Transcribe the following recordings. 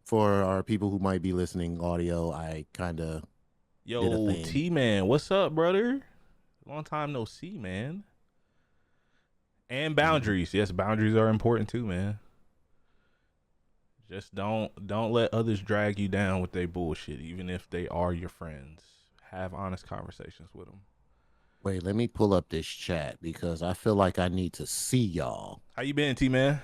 For our people who might be listening audio, I kind of did a Yo, thing. T Man, what's up, brother? Long time no see, man. And Mhm. boundaries. Yes, boundaries are important too, man. Just don't let others drag you down with their bullshit, even if they are your friends. Have honest conversations with them. Wait, let me pull up this chat because I feel like I need to see y'all. How you been, T Man?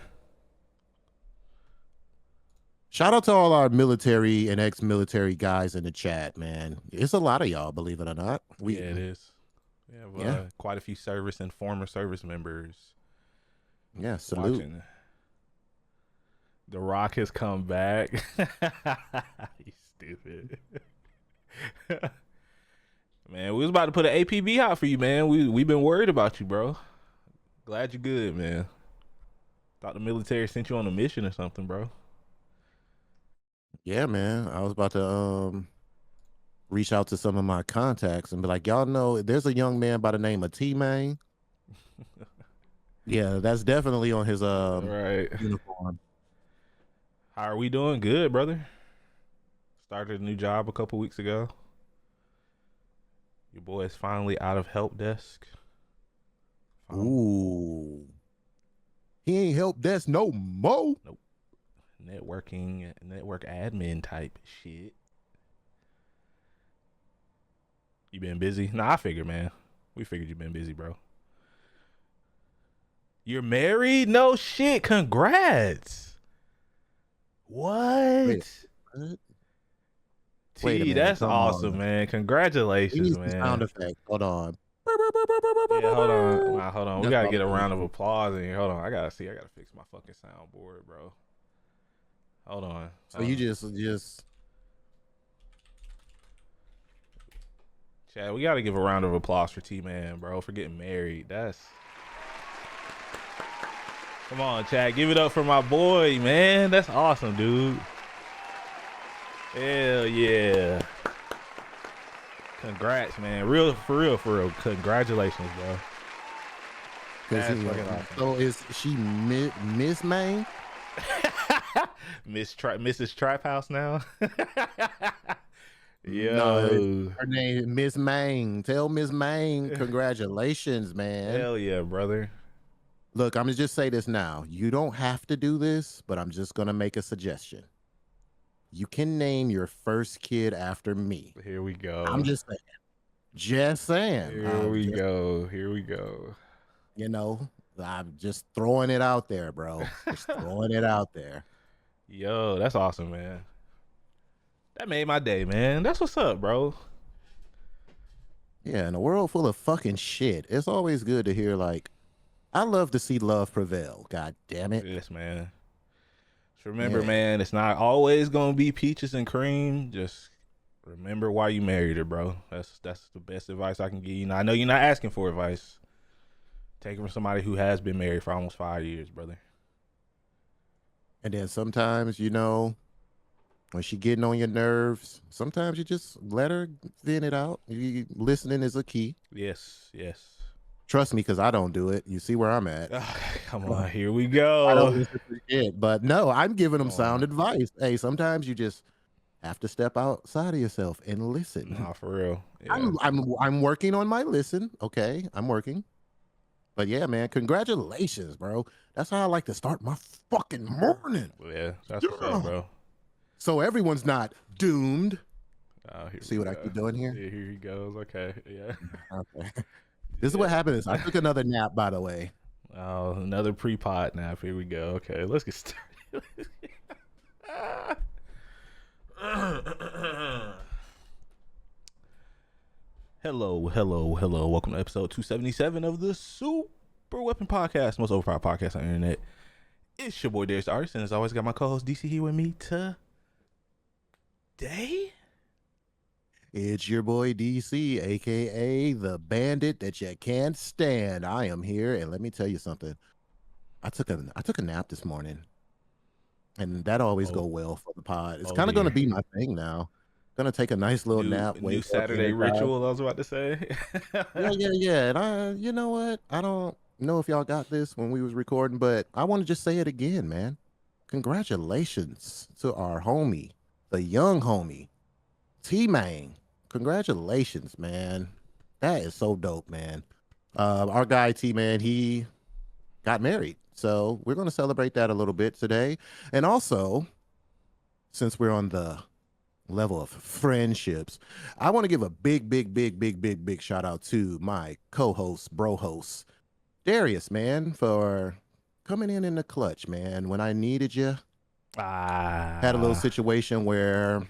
Shout out to all our military and ex-military guys in the chat, man. It's a lot of y'all, believe it or not. Yeah, it is. We have Yeah, quite a few service and former service members yeah, salute. watching. The Rock has come back. You stupid. Man, we was about to put an APB out for you, man. We been worried about you, bro. Glad you're good, man. Thought the military sent you on a mission or something, bro. Yeah, man. I was about to reach out to some of my contacts and be like, y'all know there's a young man by the name of T-Main. Yeah, that's definitely on his All right. uniform. How are we doing? Good, brother. Started a new job a couple weeks ago. Your boy is finally out of help desk. Finally. Ooh. He ain't help desk no more. Nope. Networking, network admin type shit. You been busy? Nah, I figured, man. We figured you been busy, bro. You're married? No shit. Congrats. Wait, What? what? Wait a T, minute. that's Come awesome, on. man. We Congratulations, need some sound man. effects. Hold on. Yeah, hold on. Nah, hold on. We That's gotta what I get was a going round of to. applause in here. Hold on. I gotta see. I gotta fix my fucking soundboard, bro. Hold on. So Hold you on. just Chad, we gotta give a round of applause for T Man, bro, for getting married. That's come on, Chad. Give it up for my boy, man. That's awesome, dude. Hell yeah. Congrats, man. Real for real, for real. Congratulations, bro. because That's fucking awesome. so is she Miss Main? Mrs. Trap House now. No, Yo. her name is Miss Main. Tell Miss Main congratulations, man. Hell yeah, brother. Look, I'm gonna just say this now. You don't have to do this, but I'm just gonna make a suggestion. You can name your first kid after me. Here we I'm go. just saying. Just saying. Here we go. Here we go. You know, I'm just throwing it out there, bro. Just throwing it out there. Yo, that's awesome, man. That made my day, man. That's what's up, bro. Yeah, in a world full of fucking shit, it's always good to hear like, I love to see love prevail. God damn it. Yes, man. Just remember, Yeah. man, it's not always gonna be peaches and cream. Just remember why you married her, bro. That's the best advice I can give you. Now, I know you're not asking for advice. Take it from somebody who has been married for almost 5 years, brother. And then sometimes, when she getting on your nerves, sometimes you just let her vent it out. Listening is a key. Yes, yes. Trust me, because I don't do it. You see where I'm at. Come on, here we I don't go. listen to shit. But no, I'm giving Come them sound on. advice. Hey, sometimes you just have to step outside of yourself and listen. Nah, for real. Yeah. I'm working on my listen. Okay, I'm working. But yeah, man, congratulations, bro. That's how I like to start my fucking morning. Yeah, that's what's up, Yeah. bro. So everyone's not doomed. Oh, here See we what I go. keep doing here? Yeah, here he goes. Okay, yeah. Okay. This is what happens. I Yeah. took another nap, by the way. Oh, another pre-pot nap. Here we go. Okay, let's get started. Hello, hello, hello. Welcome to episode 277 of the Super Weapon Podcast, most overpowered podcast on the internet. It's your boy Darius the Artist, and as always, got my co-host DC here with me today. It's your boy DC, aka the bandit that you can't stand. I am here, and let me tell you something. I took a nap this morning, and that always Oh, go well for the pod. It's oh kind of going to dear. be my thing now. Gonna take a nice little nap, New wake up Saturday energized. ritual, I was about to say. Yeah, yeah, yeah. And you know what? I don't know if y'all got this when we was recording, but I want to just say it again, man. congratulations to our homie, the young homie, T-Main. Congratulations, man. That is so dope, man. Our guy T-Man, he got married. So we're going to celebrate that a little bit today. And also, since we're on the level of friendships, I want to give a big shout out to my co-host, bro host, Darius, man, for coming in the clutch, man. When I needed you, had a little Ah, situation where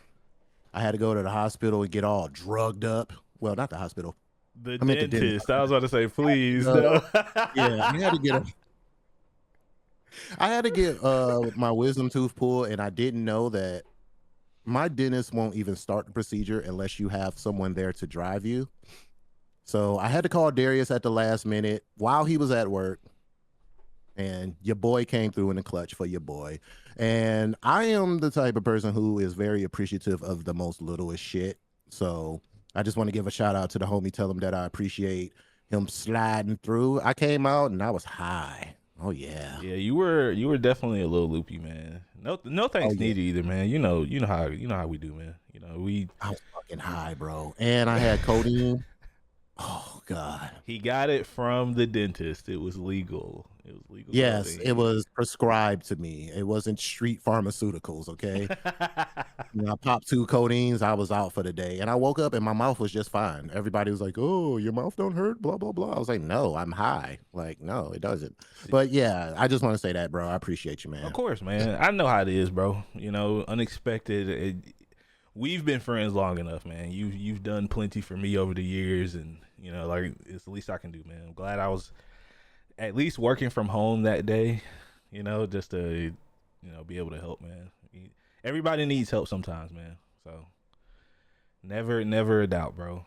I had to go to the hospital and get all drugged up. Well, not the hospital. the I meant the dentist. dentist. I was about to say, please, Uh, no. yeah, I had to get my wisdom tooth pulled, and I didn't know that my dentist won't even start the procedure unless you have someone there to drive you. So I had to call Darius at the last minute while he was at work, and your boy came through in the clutch for your boy. And I am the type of person who is very appreciative of the most littlest shit. So I just want to give a shout out to the homie, tell him that I appreciate him sliding through. I came out and I was high. Oh yeah. Yeah, you were definitely a little loopy, man. No Oh thanks yeah. needed either, man. You know how we do, man. You know, we I was fucking high, bro. And I had codeine. Oh God. he got it from the dentist. It was legal. It was legal Yes, it codeine. was prescribed to me. It wasn't street pharmaceuticals, okay? I popped two codeines, I was out for the day. And I woke up and my mouth was just fine. Everybody was like, "Oh, your mouth don't hurt, blah blah blah." I was like, "No, I'm high." Like, "No, it doesn't." See, But yeah, I just want to say that, bro. I appreciate you, of man. course, man. I know how it is, bro. You know, unexpected. We've been friends long enough, man. You've done plenty for me over the years, and you know, like it's the least I can do, man. I'm glad I was at least working from home that day. You know, just to be able to help, man. Everybody needs help sometimes, man. So never a doubt, bro.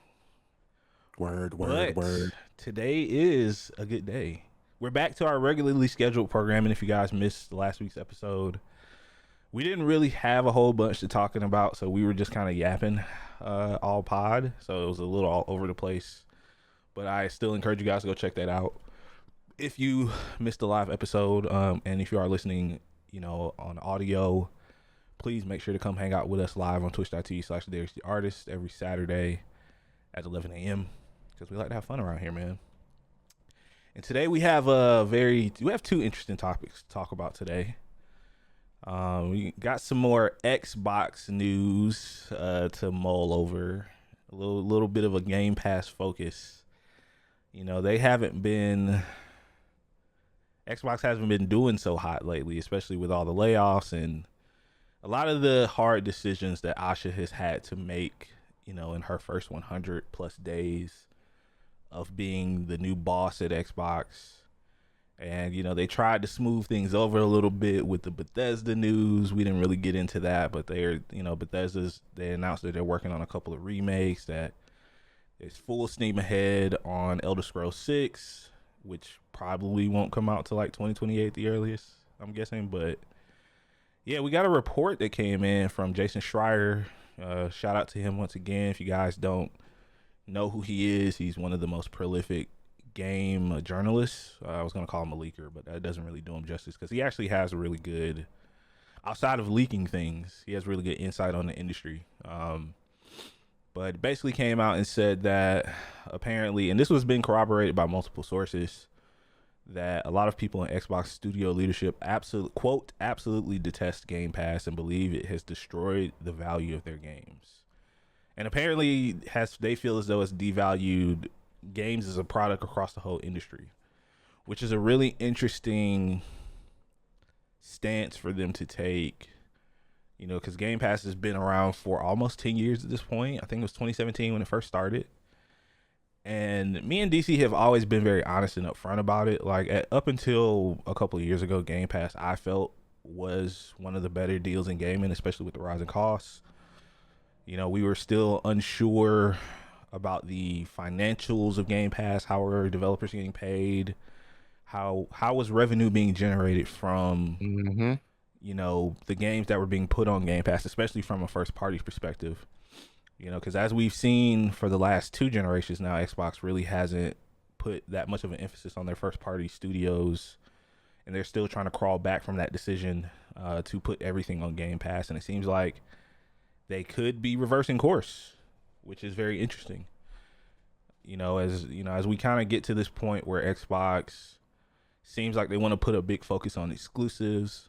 Word, word, But word. today is a good day. We're back to our regularly scheduled programming. If you guys missed last week's episode, we didn't really have a whole bunch to talking about, so we were just kind of yapping all pod. So it was a little all over the place. But I still encourage you guys to go check that out. If you missed the live episode, and if you are listening, on audio, please make sure to come hang out with us live on twitch.tv/Darius the Artist every Saturday at 11 a.m. because we like to have fun around here, man. And today we have two interesting topics to talk about today. We got some more Xbox news to mull over. A little bit of a Game Pass focus. They haven't been Xbox hasn't been doing so hot lately, especially with all the layoffs and a lot of the hard decisions that Asha has had to make, in her first 100 plus days of being the new boss at Xbox. And, they tried to smooth things over a little bit with the Bethesda news. We didn't really get into that, but they announced that they're working on a couple of remakes, that it's full steam ahead on Elder Scrolls 6, which probably won't come out till like 2028 the earliest, I'm guessing. But yeah, we got a report that came in from Jason Schreier. Shout out to him once again. If you guys don't know who he is, he's one of the most prolific game journalists. I was going to call him a leaker, but that doesn't really do him justice because he actually has a really good, outside of leaking things, he has really good insight on the industry. But basically came out and said that apparently, and this was being corroborated by multiple sources, that a lot of people in Xbox studio leadership absolutely detest Game Pass and believe it has destroyed the value of their games. And apparently they feel as though it's devalued games as a product across the whole industry, which is a really interesting stance for them to take, because Game Pass has been around for almost 10 years at this point. I think it was 2017 when it first started. And me and DC have always been very honest and upfront about it. Like up until a couple of years ago, Game Pass I felt was one of the better deals in gaming, especially with the rising costs. We were still unsure about the financials of Game Pass. How were developers getting paid? How was revenue being generated from Mm-hmm. the games that were being put on Game Pass, especially from a first party perspective. Because as we've seen for the last two generations now, Xbox really hasn't put that much of an emphasis on their first party studios, and they're still trying to crawl back from that decision to put everything on Game Pass, and it seems like they could be reversing course, which is very interesting. As we kind of get to this point where Xbox seems like they want to put a big focus on exclusives.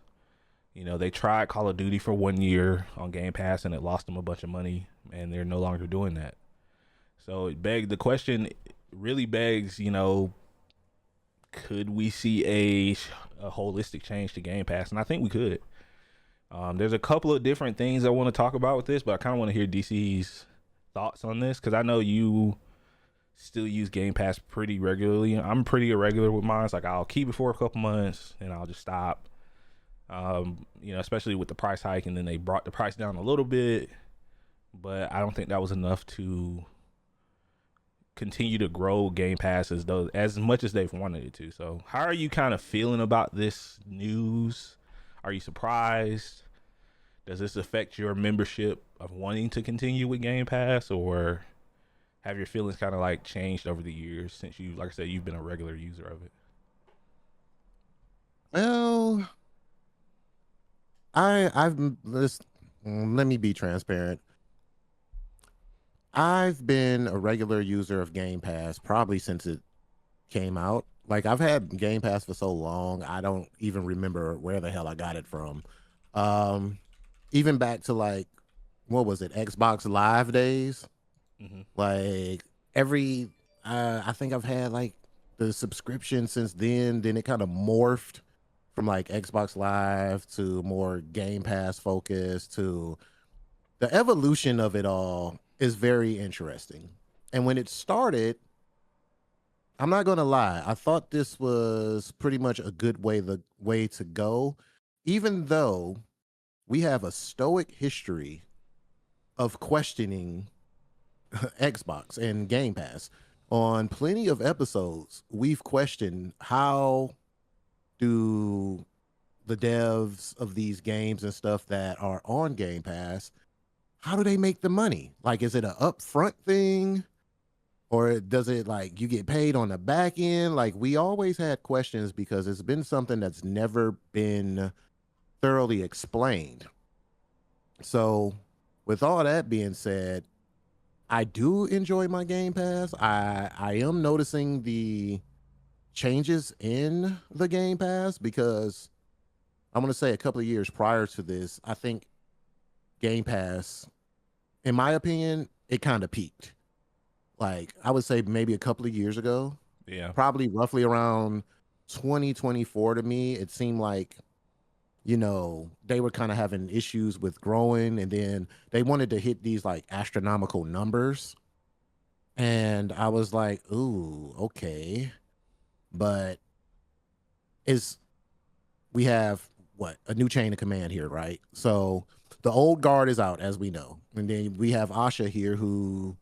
They tried Call of Duty for 1 year on Game Pass and it lost them a bunch of money, and they're no longer doing that. So the question really begs, could we see a holistic change to Game Pass? And I think we could. There's a couple of different things I want to talk about with this, but I kind of want to hear DC's thoughts on this because I know you still use Game Pass pretty regularly. I'm pretty irregular with mine. It's like I'll keep it for a couple months and I'll just stop. Especially with the price hike, and then they brought the price down a little bit, but I don't think that was enough to continue to grow Game Pass as much as they've wanted it to. So how are you kind of feeling about this news? Are you surprised? Does this affect your membership of wanting to continue with Game Pass, or have your feelings kind of like changed over the years since like I said, you've been a regular user of it? Well, I've let me be transparent. I've been a regular user of Game Pass probably since it came out. Like I've had Game Pass for so long, I don't even remember where the hell I got it from. Um, Even back to like what was it, Xbox Live days? Mm-hmm. Like every, I think I've had like the subscription since then. Then it kind of morphed from like Xbox Live to more Game Pass focus to the evolution of it all is very interesting. And when it started, I'm not gonna lie, I thought this was pretty much a good way to go, even though we have a stoic history of questioning Xbox and Game Pass. On plenty of episodes, we've questioned how do the devs of these games and stuff that are on Game Pass, how do they make the money? Like, is it an upfront thing? Or does it like you get paid on the back end? Like, we always had questions because it's been something that's never been thoroughly explained. So, with all that being said, I do enjoy my Game Pass. I am noticing the changes in the Game Pass because I'm going to say a couple of years prior to this, I think Game Pass, in my opinion, it kind of peaked. Like I would say maybe a couple of years ago, Yeah. probably roughly around 2024 to me, it seemed like, they were kind of having issues with growing and then they wanted to hit these like astronomical numbers. And I was like, ooh, okay. But is we have what a new chain of command here, right? So the old guard is out, as we know, and then we have Asha here, who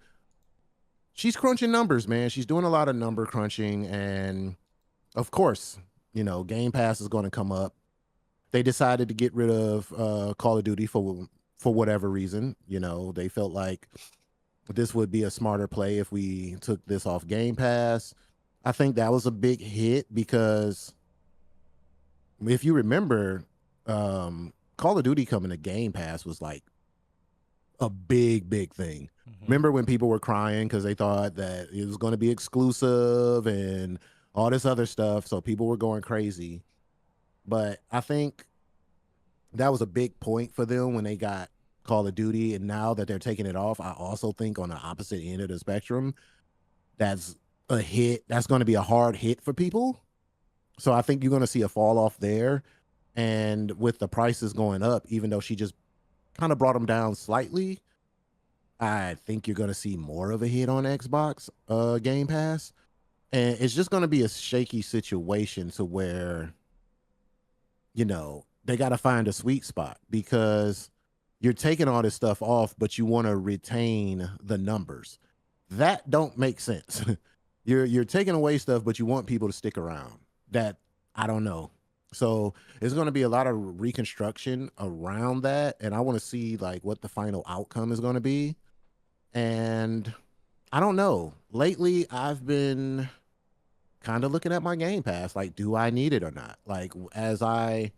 she's crunching numbers, man. She's doing a lot of number crunching, and of course, Game Pass is going to come up. They decided to get rid of Call of Duty for whatever reason. They felt like this would be a smarter play if we took this off Game Pass. I think that was a big hit because if you remember, Call of Duty coming to Game Pass was like a big, big thing. Mm-hmm. Remember when people were crying because they thought that it was going to be exclusive and all this other stuff. So people were going crazy. But I think that was a big point for them when they got Call of Duty. And now that they're taking it off, I also think on the opposite end of the spectrum, that's a hit. That's going to be a hard hit for people. So I think you're going to see a fall off there. And with the prices going up, even though she just kind of brought them down slightly, I think you're going to see more of a hit on Xbox Game Pass. And it's just going to be a shaky situation to where, they got to find a sweet spot because you're taking all this stuff off, but you want to retain the numbers. That don't make sense. You're taking away stuff, but you want people to stick around. That I don't know. So it's going to be a lot of reconstruction around that, and I want to see like what the final outcome is going to be. And I don't know. Lately, I've been kind of looking at my Game Pass, like, do I need it or not? Like, as I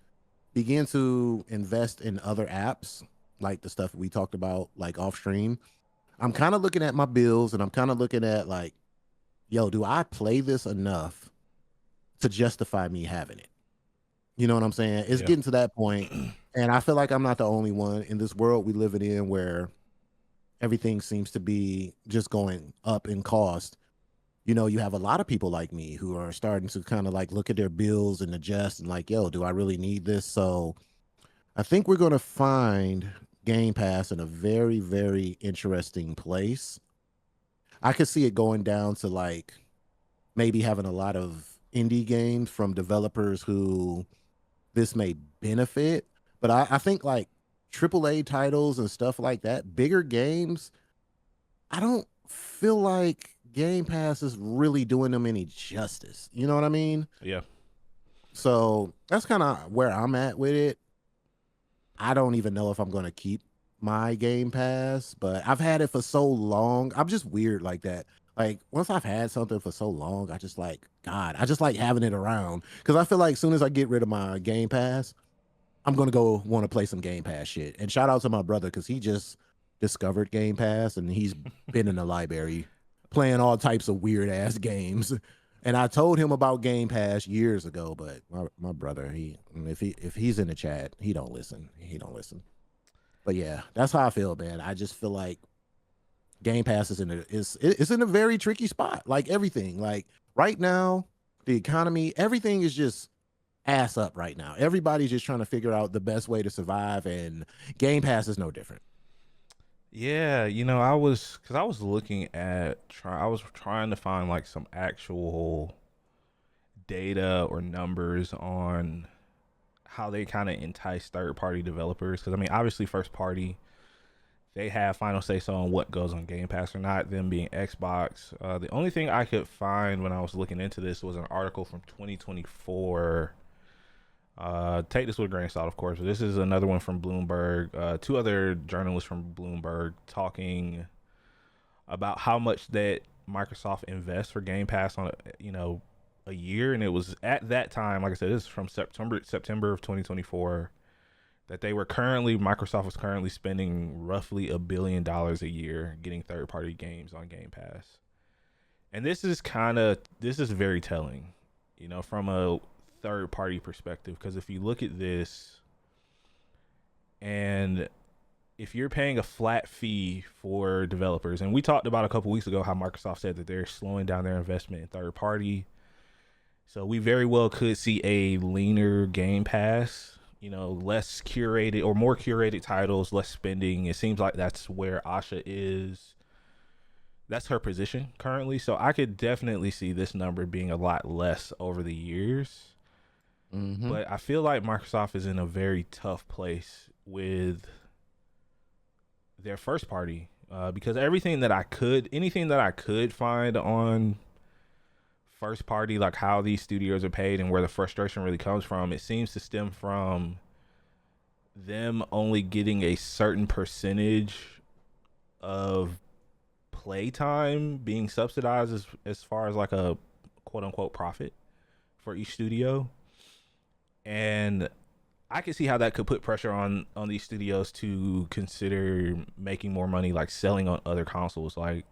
begin to invest in other apps, like the stuff we talked about, like off stream, I'm kind of looking at my bills and I'm kind of looking at like, yo, do I play this enough to justify me having it? You know what I'm saying? It's Yeah. getting to that point, and I feel like I'm not the only one in this world we living in where everything seems to be just going up in cost. You have a lot of people like me who are starting to kind of like look at their bills and adjust and like, yo, do I really need this? So I think we're going to find Game Pass in a very, very interesting place. I could see it going down to like maybe having a lot of indie games from developers who this may benefit. But I think like AAA titles and stuff like that, bigger games, I don't feel like Game Pass is really doing them any justice. You know what I mean? Yeah. So that's kind of where I'm at with it. I don't even know if I'm going to keep my Game Pass, but I've had it for so long. I'm just weird like that. Like once I've had something for so long, I just like God. I just like having it around because I feel like as soon as I get rid of my Game Pass, I'm gonna go want to play some Game Pass shit. And shout out to my brother because he just discovered Game Pass and he's been in the library playing all types of weird ass games. And I told him about Game Pass years ago, but my brother, if he's in the chat, he don't listen. He don't listen. But yeah, that's how I feel, man. I just feel like Game Pass is in a very tricky spot. Like everything, like right now, the economy, everything is just ass up right now. Everybody's just trying to figure out the best way to survive, and Game Pass is no different. Yeah, because I was looking at I was trying to find like some actual data or numbers on how they kind of entice third party developers. Because I mean, obviously, first party, they have final say so on what goes on Game Pass or not. Them being Xbox. The only thing I could find when I was looking into this was an article from 2024. Take this with a grain of salt, of course. But this is another one from Bloomberg. Two other journalists from Bloomberg talking about how much that Microsoft invests for Game Pass on a year, and it was at that time, like I said, this is from September of 2024, that Microsoft was currently spending roughly $1 billion a year getting third party games on Game Pass. And this is very telling, from a third party perspective, because if you look at this, and if you're paying a flat fee for developers, and we talked about a couple weeks ago how Microsoft said that they're slowing down their investment in third party, so we very well could see a leaner Game Pass, less curated or more curated titles, less spending. It seems like that's where Asha is. That's her position currently. So I could definitely see this number being a lot less over the years. Mm-hmm. But I feel like Microsoft is in a very tough place with their first party, because anything that I could find on first party, like how these studios are paid and where the frustration really comes from, it seems to stem from them only getting a certain percentage of playtime being subsidized as far as like a quote unquote profit for each studio. And I can see how that could put pressure on these studios to consider making more money, like selling on other consoles. Like,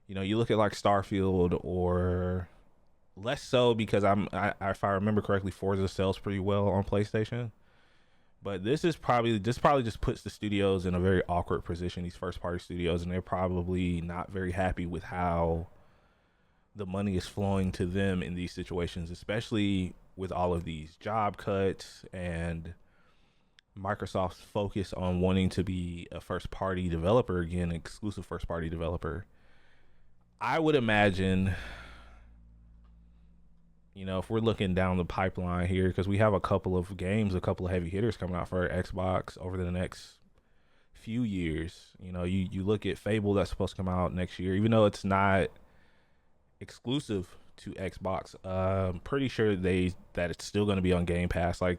you look at like Starfield, or less so because if I remember correctly, Forza sells pretty well on PlayStation. But this probably just puts the studios in a very awkward position, these first party studios, and they're probably not very happy with how the money is flowing to them in these situations, especially with all of these job cuts and Microsoft's focus on wanting to be a first party developer again, exclusive first party developer. I would imagine, if we're looking down the pipeline here, because we have a couple of heavy hitters coming out for Xbox over the next few years. You look at Fable, that's supposed to come out next year, even though it's not exclusive to Xbox. I'm pretty sure that it's still going to be on Game Pass. Like,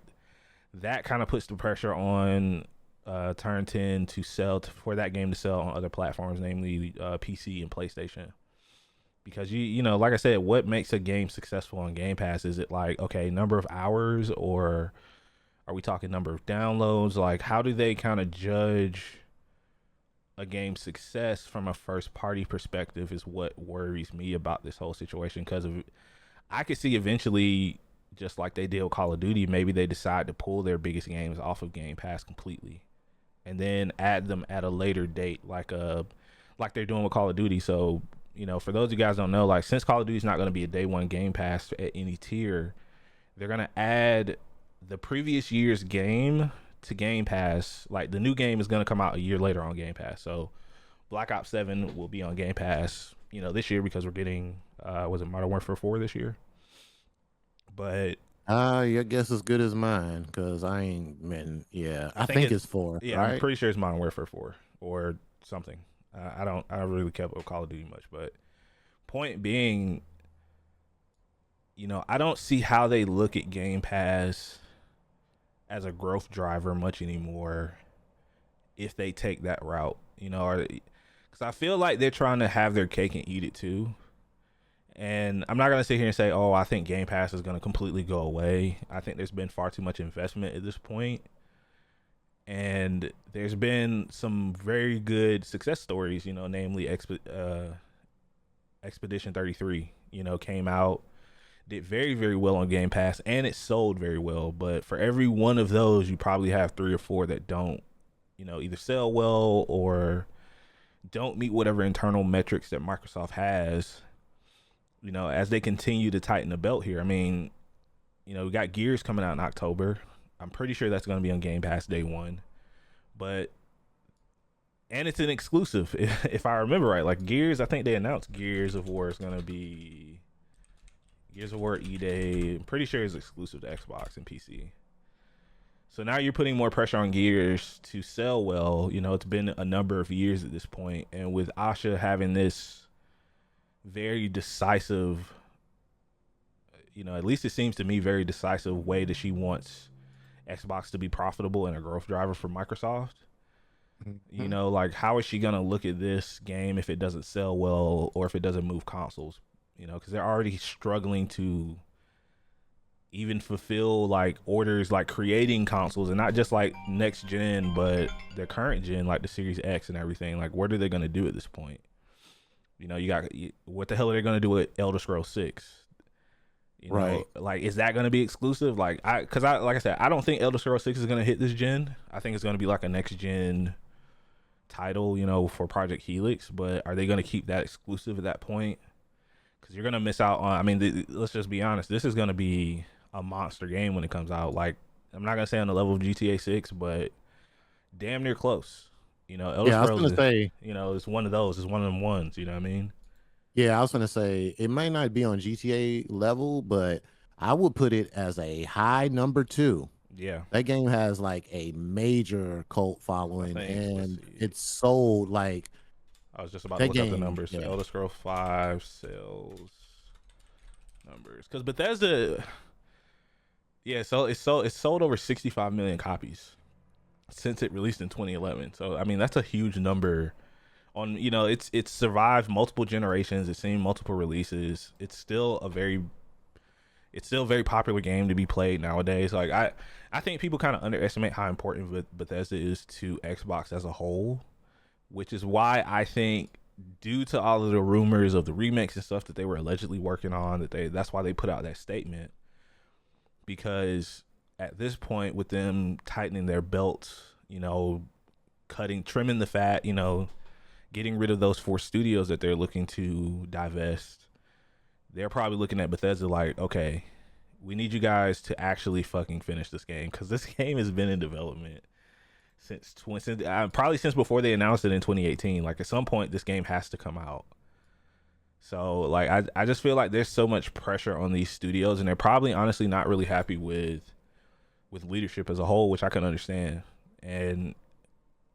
that kind of puts the pressure on Turn 10 to for that game to sell on other platforms, namely PC and PlayStation. Because like I said, what makes a game successful on Game Pass? Is it like, okay, number of hours, or Are we talking number of downloads? Like, how do they kind of judge a game's success from a first party perspective is what worries me about this whole situation. Because I could see eventually, just like they did with Call of Duty, maybe they decide to pull their biggest games off of Game Pass completely, and then add them at a later date, like they're doing with Call of Duty. So, for those of you guys who don't know, like, since Call of Duty is not going to be a day one Game Pass at any tier, they're going to add the previous year's game to Game Pass. Like, the new game is going to come out a year later on Game Pass. So Black Ops 7 will be on Game Pass, this year, because we're getting was it Modern Warfare 4 this year? But your guess is good as mine, because I ain't been. Yeah, I think think it's 4, yeah, I'm right? pretty sure it's Modern Warfare 4 or something. I don't really kept up with Call of Duty much, but point being, I don't see how they look at Game Pass as a growth driver much anymore if they take that route, because I feel like they're trying to have their cake and eat it too. And I'm not going to sit here and say, oh, I think Game Pass is going to completely go away. I think there's been far too much investment at this point. And there's been some very good success stories, namely Expedition 33, came out, did very, very well on Game Pass, and it sold very well. But for every one of those, you probably have 3 or 4 that don't, either sell well or don't meet whatever internal metrics that Microsoft has, as they continue to tighten the belt here. I mean, we got Gears coming out in October. I'm pretty sure that's going to be on Game Pass day one. And it's an exclusive, if I remember right. Like, Gears, I think they announced Gears of War is going to be Gears of War E-Day. I'm pretty sure it's exclusive to Xbox and PC. So now you're putting more pressure on Gears to sell well. It's been a number of years at this point. And with Asha having this very decisive, at least it seems to me, very decisive way that she wants Xbox to be profitable and a growth driver for Microsoft. Like, how is she going to look at this game if it doesn't sell well or if it doesn't move consoles? Because they're already struggling to even fulfill like orders, like creating consoles, and not just like next gen, but their current gen, like the Series X and everything. Like, what are they going to do at this point? What the hell are they going to do with Elder Scrolls 6? Right. Like, is that going to be exclusive? Like I said, I don't think Elder Scrolls 6 is going to hit this gen. I think it's going to be like a next gen title, for Project Helix. But are they going to keep that exclusive at that point? Because you're going to miss out on, I mean, let's just be honest. This is going to be a monster game when it comes out. Like, I'm not going to say on the level of GTA 6, but damn near close. Elder Yeah, I was Scrolls gonna say. it's one of those. It's one of them ones, you know what I mean? Yeah, I was gonna say it may not be on GTA level, but I would put it as a high number 2. Yeah. That game has like a major cult I following, think, let's and see. it's sold like I was just about to that look up the game. numbers. Yeah, Elder Scrolls 5 sales numbers. Because Bethesda, yeah, so it's sold over 65 million copies since it released in 2011. So I mean, that's a huge number. On it's survived multiple generations. It's seen multiple releases. It's still a very popular game to be played nowadays. Like, I think people kind of underestimate how important Bethesda is to Xbox as a whole, which is why I think, due to all of the rumors of the remakes and stuff that they were allegedly working on, that's why they put out that statement. Because at this point, with them tightening their belts, trimming the fat, getting rid of those 4 studios that they're looking to divest, they're probably looking at Bethesda like, okay, we need you guys to actually fucking finish this game, because this game has been in development since probably since before they announced it in 2018. Like, at some point, this game has to come out. So, like, I just feel like there's so much pressure on these studios, and they're probably honestly not really happy with leadership as a whole, which I can understand. And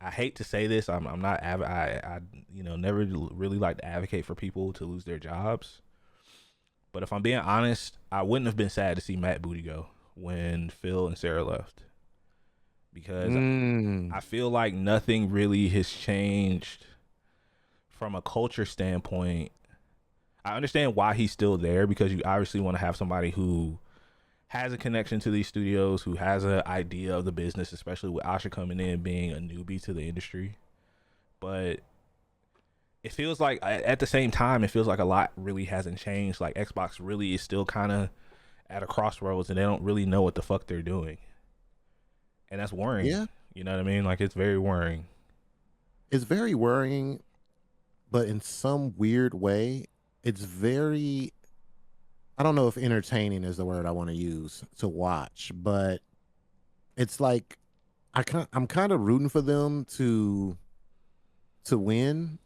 I hate to say this, I'm not I never really like to advocate for people to lose their jobs. But if I'm being honest, I wouldn't have been sad to see Matt Booty go when Phil and Sarah left, because I feel like nothing really has changed from a culture standpoint. I understand why he's still there, because you obviously want to have somebody who has a connection to these studios, who has an idea of the business, especially with Asha coming in being a newbie to the industry. But it feels like at the same time, it feels like a lot really hasn't changed. Like Xbox really is still kind of at a crossroads, and they don't really know what the fuck they're doing, and that's worrying. Yeah, You know what I mean? Like it's very worrying. it's very worrying, but in some weird way, it's very, I don't know if entertaining is the word I want to use to watch, but it's like I'm kind of rooting for them to win,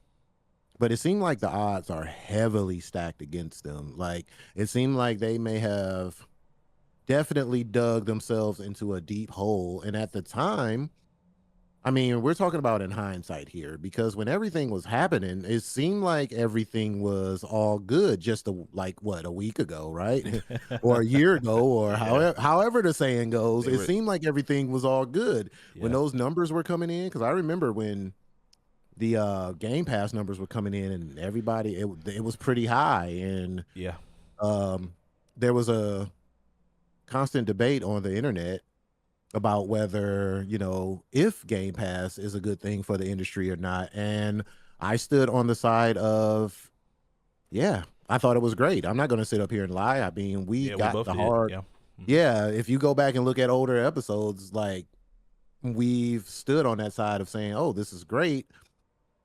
but it seemed like the odds are heavily stacked against them. Like it seemed like they may have definitely dug themselves into a deep hole, and at the time, I mean, we're talking about in hindsight here because when everything was happening, it seemed like everything was all good just like what, a week ago, right? Or a year ago, or Yeah, however the saying goes. they It were. seemed like everything was all good when Yeah, those numbers were coming in. Because I remember when the Game Pass numbers were coming in, and everybody it was pretty high, and yeah. um, there was a constant debate on the internet about whether, if Game Pass is a good thing for the industry or not. And I stood on the side of, yeah, I thought it was great. I'm not going to sit up here and lie. I mean, we Yeah, we got both the did. hard, Yeah. Hmm. yeah. If you go back and look at older episodes, like we've stood on that side of saying, oh, this is great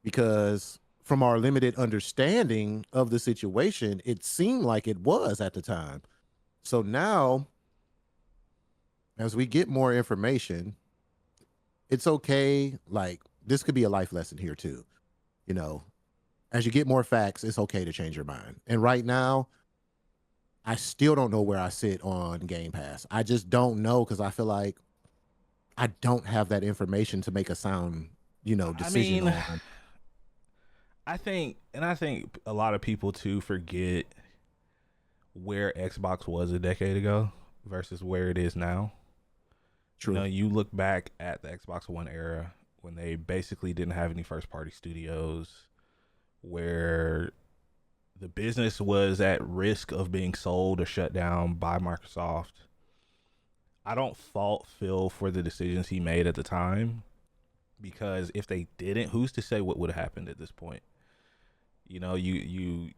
because from our limited understanding of the situation, it seemed like it was at the time. So now, as we get more information, it's okay. Like this could be a life lesson here too. You know, as you get more facts, it's okay to change your mind. And right now, I still don't know where I sit on Game Pass. I just don't know because I feel like I don't have that information to make a sound, I decision mean, on. I think a lot of people too forget where Xbox was a decade ago versus where it is now. You know, True. you look back at the Xbox One era when they basically didn't have any first party studios, where the business was at risk of being sold or shut down by Microsoft. I don't fault Phil for the decisions he made at the time, because if they didn't, who's to say what would have happened at this point? You know, you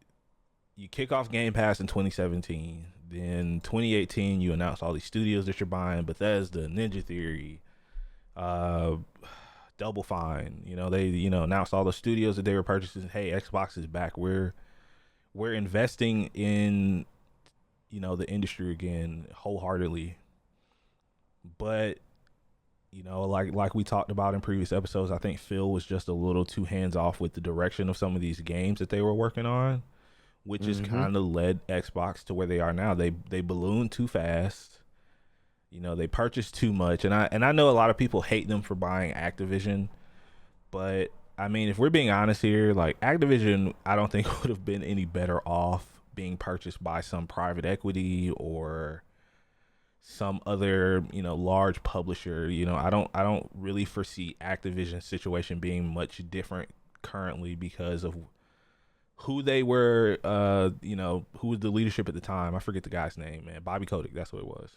kick off Game Pass in 2017. Then 2018, you announce all these studios that you're buying: Bethesda, Ninja Theory, uh, Double Fine. You know, they announced all the studios that they were purchasing. Hey, Xbox is back. We're investing in the industry again wholeheartedly. But like we talked about in previous episodes, I think Phil was just a little too hands off with the direction of some of these games that they were working on, which has Hmm. kind of led Xbox to where they are now. They ballooned too fast. They purchased too much, and I know a lot of people hate them for buying Activision, but I mean, if we're being honest here, like Activision, I don't think would have been any better off being purchased by some private equity or some other large publisher. I don't really foresee Activision's situation being much different currently because of who they were. Who was the leadership at the time? I forget the guy's name, man. Bobby Kotick, that's what it was.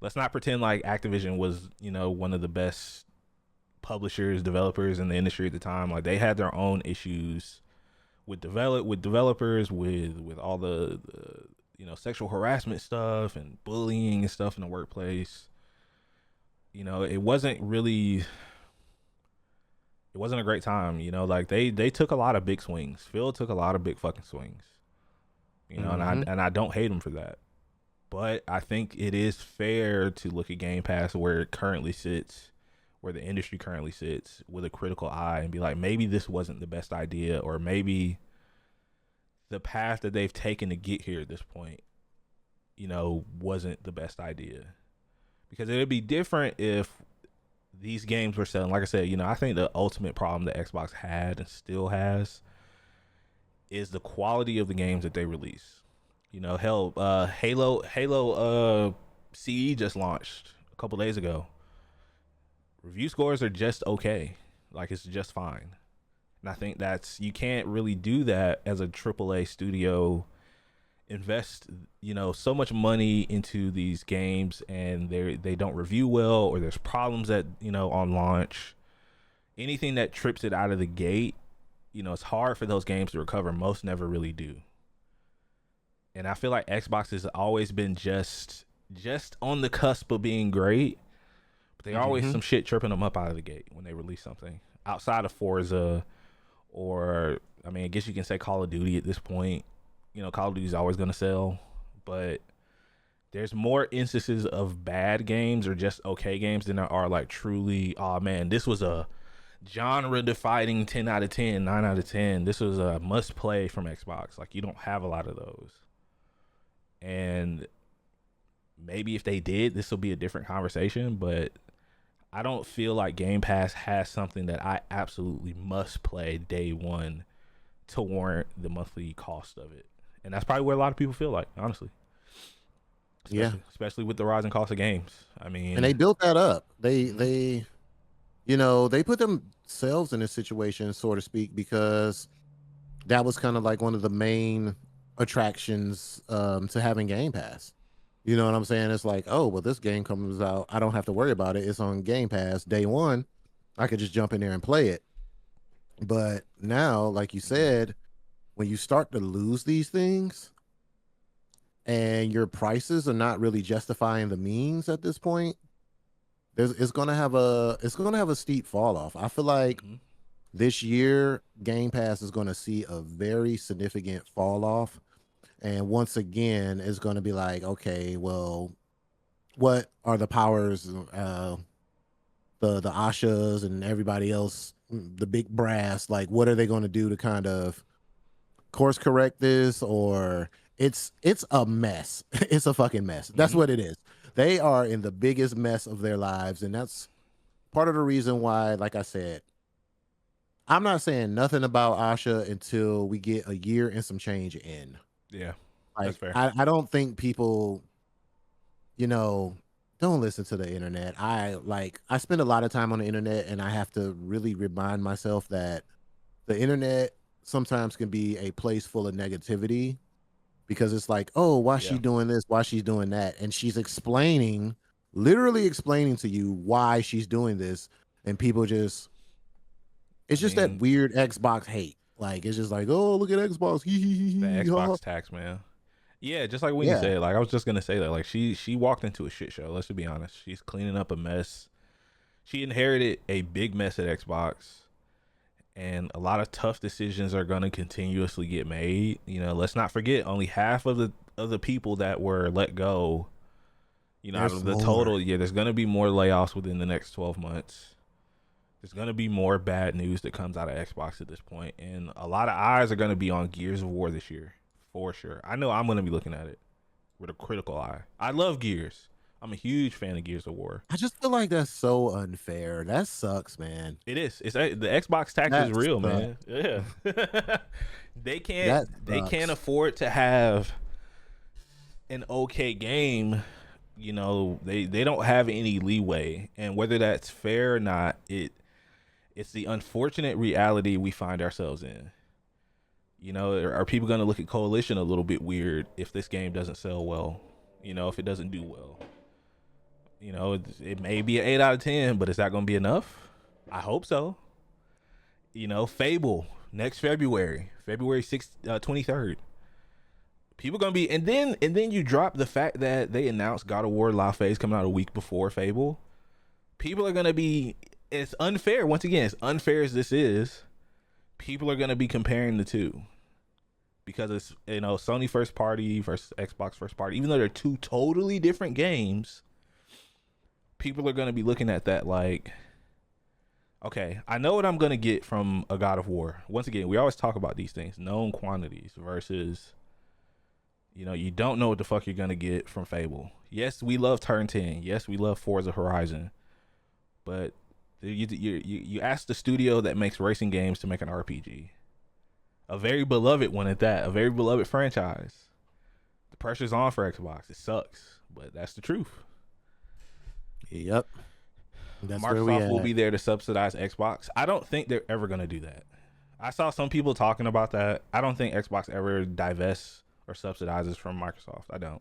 Let's not pretend like Activision was one of the best publishers, developers in the industry at the time. Like they had their own issues with developers, with all the sexual harassment stuff and bullying and stuff in the workplace. It wasn't a great time. Like they took a lot of big swings. Phil took a lot of big fucking swings. And I Hmm. and I don't hate him for that. But I think it is fair to look at Game Pass where it currently sits, where the industry currently sits, with a critical eye and be like, maybe this wasn't the best idea, or maybe the path that they've taken to get here at this point, wasn't the best idea. Because it would be different if these games were selling. Like I said, I think the ultimate problem that Xbox had and still has is the quality of the games that they release. Hell, Halo CE just launched a couple days ago. Review scores are just okay. Like it's just fine. And I think you can't really do that as a AAA studio invest, so much money into these games and they don't review well, or there's problems that, on launch, anything that trips it out of the gate, it's hard for those games to recover. Most never really do. And I feel like Xbox has always been just on the cusp of being great, but they always some shit tripping them up out of the gate when they release something outside of Forza, or I mean, I guess you can say Call of Duty at this point. Call of Duty is always going to sell, but there's more instances of bad games or just okay games than there are like truly, oh man, this was a genre defining 10 out of 10, 9 out of 10. This was a must play from Xbox. Like, you don't have a lot of those. And maybe if they did, this will be a different conversation, but I don't feel like Game Pass has something that I absolutely must play day one to warrant the monthly cost of it. And that's probably where a lot of people feel like, honestly. Especially with the rising cost of games. I mean, and they built that up. They put themselves in a situation, so to speak, because that was kind of like one of the main attractions to having Game Pass. You know what I'm saying? It's like, oh, well, this game comes out, I don't have to worry about it. It's on Game Pass day one. I could just jump in there and play it. But now, like you said, when you start to lose these things and your prices are not really justifying the means at this point, it's gonna have a steep fall off. I feel like this year Game Pass is gonna see a very significant fall off. And once again, it's going to be like, okay, well, what are the powers, the Ashas and everybody else, the big brass? Like, what are they going to do to kind of course correct this? Or it's a mess. It's a fucking mess. That's what it is. They are in the biggest mess of their lives, and that's part of the reason why, like I said, I'm not saying nothing about Asha until we get a year and some change in. Yeah, like, that's fair. I don't think people, don't listen to the internet. I spend a lot of time on the internet, and I have to really remind myself that the internet sometimes can be a place full of negativity, because it's like, oh, why she doing this? Why she's doing that? And she's literally explaining to you why she's doing this. And people it's just that weird Xbox hate. Like, it's just like, oh, look at Xbox. The Xbox tax, man. Yeah, just like when you said, like, I was just gonna say that, like, she walked into a shit show. Let's be honest. She's cleaning up a mess. She inherited a big mess at Xbox, and a lot of tough decisions are gonna continuously get made. Let's not forget, only half of the people that were let go. Out of the total, there's gonna be more layoffs within the next 12 months. There's going to be more bad news that comes out of Xbox at this point, and a lot of eyes are going to be on Gears of War this year, for sure. I know I'm going to be looking at it with a critical eye. I love Gears. I'm a huge fan of Gears of War. I just feel like that's so unfair. That sucks, man. It is. The Xbox tax is real, man. Yeah. They can't afford to have an okay game. They don't have any leeway, and whether that's fair or not, it's the unfortunate reality we find ourselves in. Are people going to look at Coalition a little bit weird if this game doesn't sell well? If it doesn't do well? It may be an 8 out of 10, but is that going to be enough? I hope so. Fable next February 6th, 23rd. People going to be, and then you drop the fact that they announced God of War Live Phase coming out a week before Fable. People are going to be, it's unfair. Once again, as unfair as this is, people are going to be comparing the two, because it's, Sony first party versus Xbox first party. Even though they're two totally different games, people are going to be looking at that like, okay, I know what I'm going to get from a God of War. Once again, we always talk about these things, known quantities versus, you don't know what the fuck you're going to get from Fable. Yes, we love Turn 10. Yes, we love Forza Horizon. But you ask the studio that makes racing games to make an RPG, a very beloved one at that, a very beloved franchise. The pressure's on for Xbox. It sucks, but that's the truth. Yep. That's Microsoft will be there to subsidize Xbox. I don't think they're ever going to do that. I saw some people talking about that. I don't think Xbox ever divests or subsidizes from Microsoft.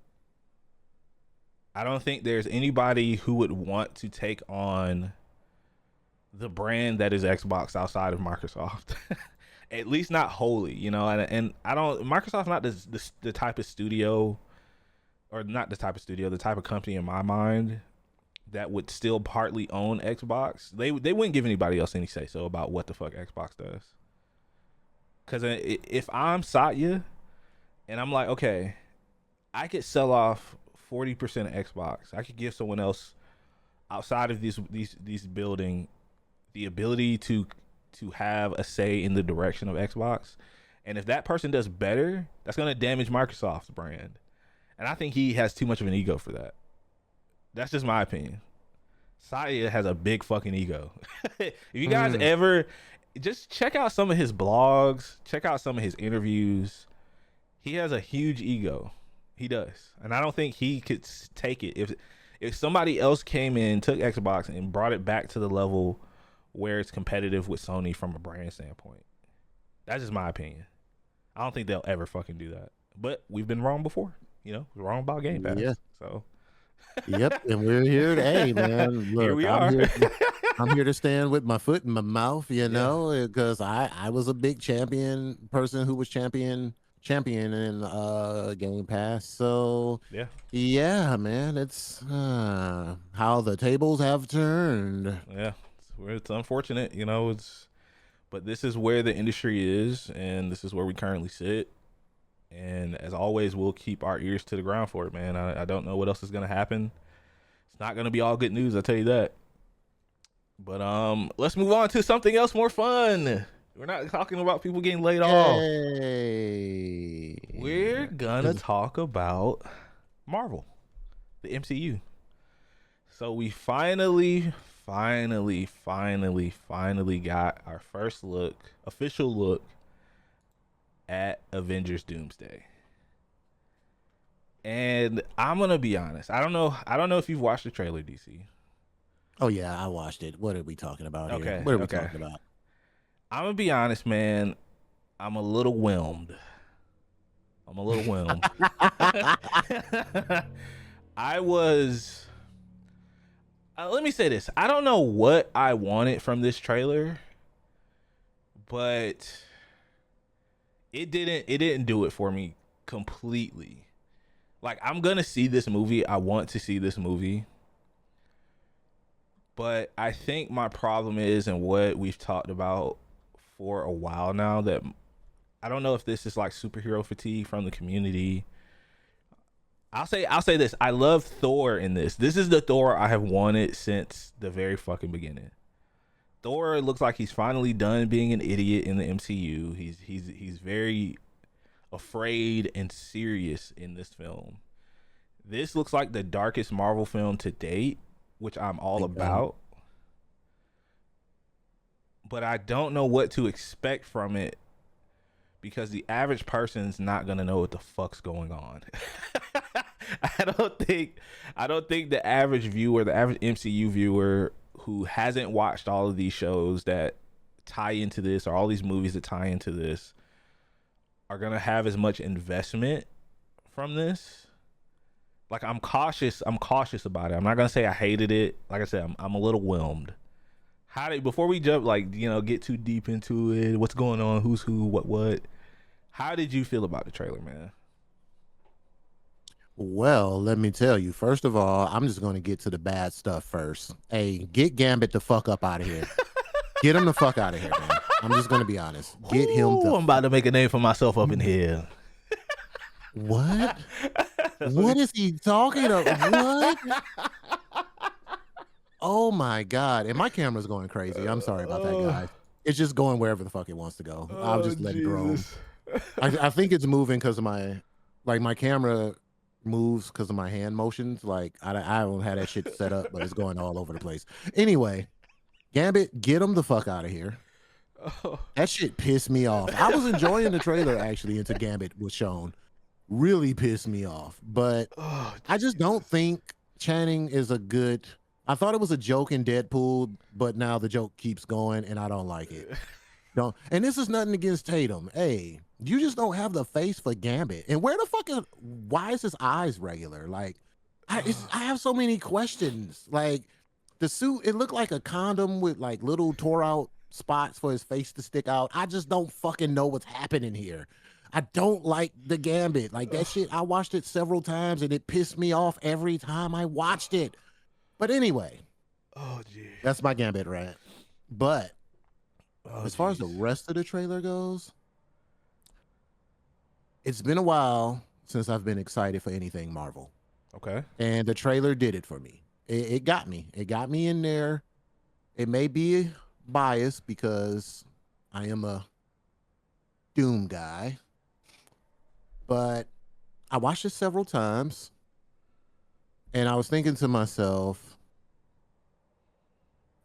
I don't think there's anybody who would want to take on the brand that is Xbox outside of Microsoft. At least not wholly, you know. And I don't. Microsoft's not the type of studio, or not the type of studio, the type of company in my mind that would still partly own Xbox. They wouldn't give anybody else any say so about what the fuck Xbox does. Because if I'm Satya and I'm like, okay, I could sell off 40% of Xbox. I could give someone else outside of these building the ability to have a say in the direction of Xbox. And if that person does better, that's going to damage Microsoft's brand. And I think he has too much of an ego for that. That's just my opinion. Satya has a big fucking ego. If you guys ever just check out some of his blogs, check out some of his interviews. He has a huge ego. He does. And I don't think he could take it. If somebody else came in, took Xbox and brought it back to the level where it's competitive with Sony from a brand standpoint. That's just my opinion. I don't think they'll ever fucking do that. But we've been wrong before. You know, we're wrong about Game Pass. Yeah. So Yep, and we're here. Hey, man, look, here we are. I'm here to stand with my foot in my mouth, you know, because I was a big person who was championing Game Pass. So yeah, man, it's how the tables have turned. Yeah, it's unfortunate, you know. But this is where the industry is, and this is where we currently sit. And as always, we'll keep our ears to the ground for it, man. I don't know what else is going to happen. It's not going to be all good news, I'll tell you that. But let's move on to something else more fun. We're not talking about people getting laid off. We're going to talk about Marvel, the MCU. So we finally got our first official look at Avengers Doomsday. And I'm gonna be honest. I don't know if you've watched the trailer, DC. Oh yeah, I watched it. What are we talking about here? What are we talking about? I'm gonna be honest, man. I'm a little whelmed. I was. Let me say this. I don't know what I wanted from this trailer, but it didn't do it for me completely. Like, I'm gonna see this movie. I want to see this movie. But I think my problem is, and what we've talked about for a while now, that I don't know if this is like superhero fatigue from the community. I'll say this. I love Thor in this. This is the Thor I have wanted since the very fucking beginning. Thor looks like he's finally done being an idiot in the MCU. He's very afraid and serious in this film. This looks like the darkest Marvel film to date, which I'm all about. But I don't know what to expect from it, because the average person's not gonna know what the fuck's going on. I don't think the average viewer, the average MCU viewer who hasn't watched all of these shows that tie into this, or all these movies that tie into this, are gonna have as much investment from this. Like, I'm cautious about it. I'm not gonna say I hated it. Like I said, I'm a little whelmed. Before we jump, like, you know, get too deep into it, what's going on, who's who, what, how did you feel about the trailer, man? Well, let me tell you. First of all, I'm just going to get to the bad stuff first. Hey, get Gambit the fuck up out of here. Get him the fuck out of here, man. I'm just going to be honest. Get him the I'm about to make a name for myself up in here. What? What is he talking about? What? Oh my God. And my camera's going crazy. I'm sorry about that, guys. It's just going wherever the fuck it wants to go. I'll just let it roam. I think it's moving because of my camera moves because of my hand motions. Like, I don't have that shit set up, but it's going all over the place. Anyway, Gambit, get him the fuck out of here. That shit pissed me off. I was enjoying the trailer, actually, until Gambit was shown. Really pissed me off. But I just don't think Channing is a good... I thought it was a joke in Deadpool, but now the joke keeps going, and I don't like it. Don't. And this is nothing against Tatum. Hey, you just don't have the face for Gambit. And where the fuck is? Why is his eyes regular? Like, I have so many questions. Like, the suit, it looked like a condom with like little tore out spots for his face to stick out. I just don't fucking know what's happening here. I don't like the Gambit. Like that shit. I watched it several times and it pissed me off every time I watched it. But anyway, Oh, gee. that's my Gambit rant. But Oh, as far as the jeez. rest of the trailer goes, it's been a while since I've been excited for anything Marvel. Okay. And the trailer did it for me. It got me. It got me in there. It may be biased because I am a Doom guy, but I watched it several times and I was thinking to myself,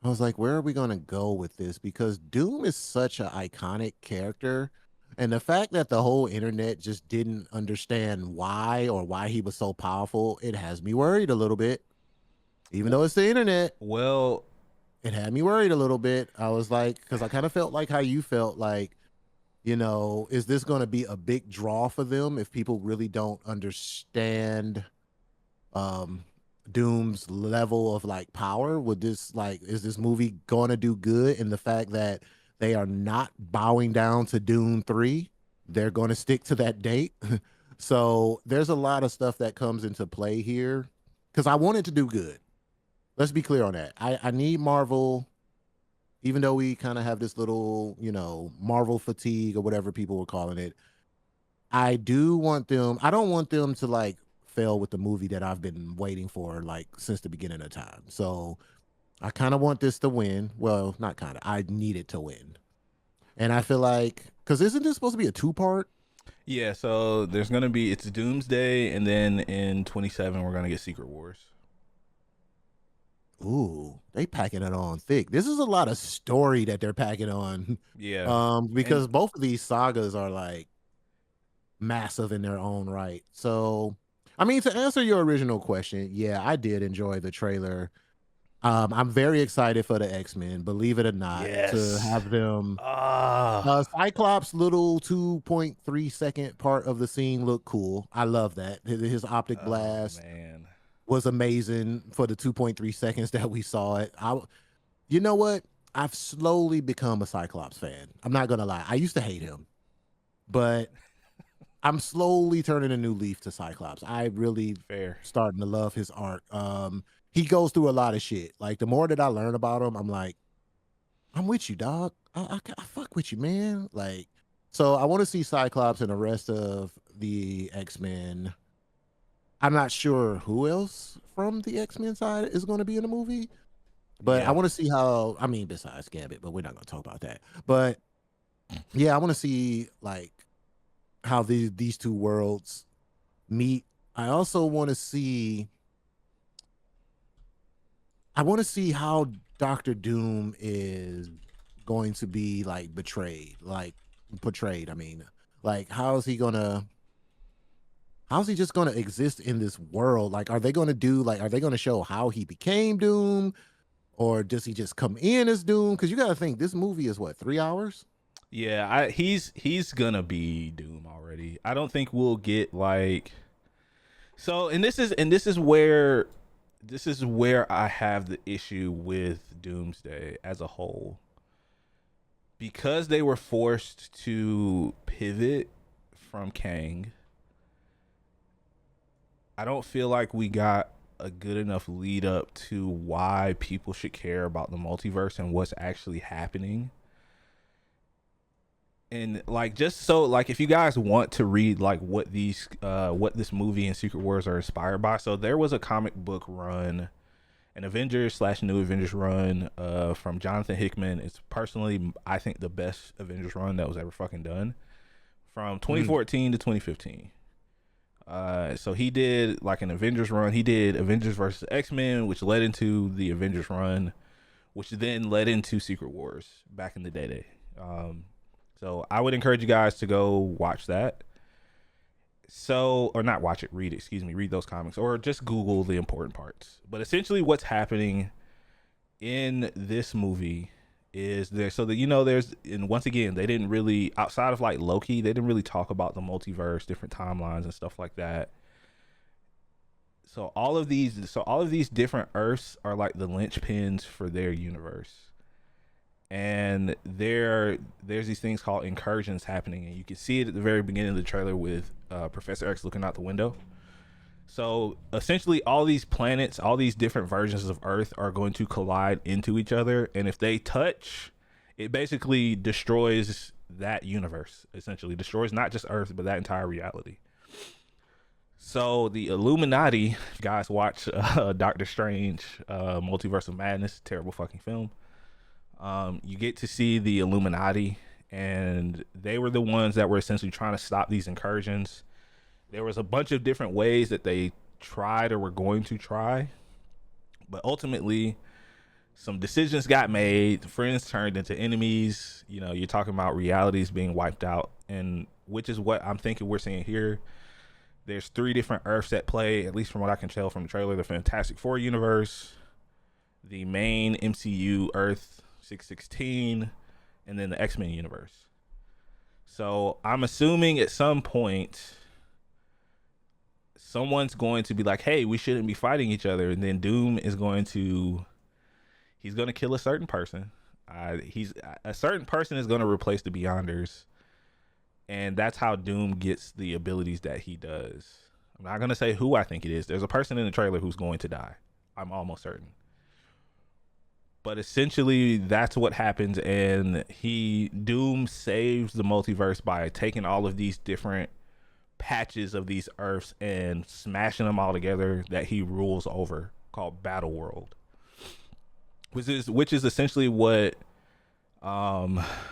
I was like, where are we going to go with this? Because Doom is such an iconic character. And the fact that the whole internet just didn't understand why or why he was so powerful, it has me worried a little bit. Even though it's the internet, Well, it had me worried a little bit. I was like, because I kind of felt like how you felt like, is this going to be a big draw for them if people really don't understand um Doom's level of like power? Would this like is this movie going to do good in the fact that they are not bowing down to Doom 3? They're going to stick to that date. So there's a lot of stuff that comes into play here because I want it to do good. Let's be clear on that. I need Marvel, even though we kind of have this little, Marvel fatigue or whatever people were calling it. I do want them, I don't want them to like fail with the movie that I've been waiting for like since the beginning of time. So I kind of want this to win. Well, not kind of, I need it to win. And I feel like, because isn't this supposed to be a two-part? yeah. So there's gonna be it's Doomsday, and then in 27 we're gonna get Secret Wars. Ooh, they packing it on thick. This is a lot of story that they're packing on. Yeah, and Because both of these sagas are like massive in their own right. So, I mean, to answer your original question, yeah, I did enjoy the trailer. I'm very excited for the X-Men, believe it or not, to yes. have them. Ah. Cyclops' little 2.3-second part of the scene looked cool. I love that. His optic Oh blast man. was amazing for the 2.3 seconds that we saw it. You know what? I've slowly become a Cyclops fan. I'm not gonna lie. I used to hate him, but I'm slowly turning a new leaf to Cyclops. I really Fair. starting to love his art. He goes through a lot of shit. Like the more that I learn about him, I'm like, I'm with you, dog. I fuck with you, man. Like, so I want to see Cyclops and the rest of the X-Men. I'm not sure who else from the X-Men side is going to be in the movie, but I Yeah. want to see how. I mean, besides Gambit, but we're not going to talk about that. But yeah, I want to see like how these two worlds meet. I also want to see. I want to see how Doctor Doom is going to be like betrayed, like portrayed. I mean, like how's he just gonna exist in this world? Like, are they gonna show how he became Doom? Or does he just come in as Doom? Because you gotta think this movie is what, 3 hours? Yeah, he's gonna be Doom already. I don't think we'll get like so this is where I have the issue with Doomsday as a whole. Because they were forced to pivot from Kang, I don't feel like we got a good enough lead up to why people should care about the multiverse and what's actually happening. And like just so like if you guys want to read like what this movie and Secret Wars are inspired by, so there was a comic book run, an Avengers slash New Avengers run from Jonathan Hickman. It's personally I think the best Avengers run that was ever fucking done from Mm, 2014 to 2015. So he did like an Avengers run. He did Avengers versus X-Men, which led into the Avengers run, which then led into Secret Wars back in the day. So I would encourage you guys to go watch that. So, or not watch it, read it, excuse me, read those comics, or just Google the important parts. But essentially, what's happening in this movie is there, so that there's, and once again, they didn't really, outside of like Loki, they didn't really talk about the multiverse, different timelines and stuff like that. So all of these different Earths are like the linchpins for their universe. And there's these things called incursions happening, and you can see it at the very beginning of the trailer with Professor X looking out the window. So essentially, all these planets, all these different versions of Earth are going to collide into each other, and if they touch, it basically destroys that universe. Essentially, destroys not just Earth, but that entire reality. So the Illuminati, if you guys watch Doctor Strange, Multiverse of Madness, terrible fucking film. You get to see the Illuminati, and they were the ones that were essentially trying to stop these incursions. There was a bunch of different ways that they tried or were going to try, but ultimately, some decisions got made. Friends turned into enemies. You're talking about realities being wiped out, and which is what I'm thinking we're seeing here. There's 3 different Earths at play, at least from what I can tell from the trailer. The Fantastic Four universe, the main MCU Earth 616, and then the X-Men universe. So I'm assuming at some point someone's going to be like, hey, we shouldn't be fighting each other, and then Doom is going to kill a certain person. He's a certain person is going to replace the Beyonders, and that's how Doom gets the abilities that he does. I'm not going to say who I think it is. There's a person in the trailer who's going to die. I'm almost certain. But essentially, that's what happens, and Doom saves the multiverse by taking all of these different patches of these Earths and smashing them all together that he rules over, called Battle World, which is essentially what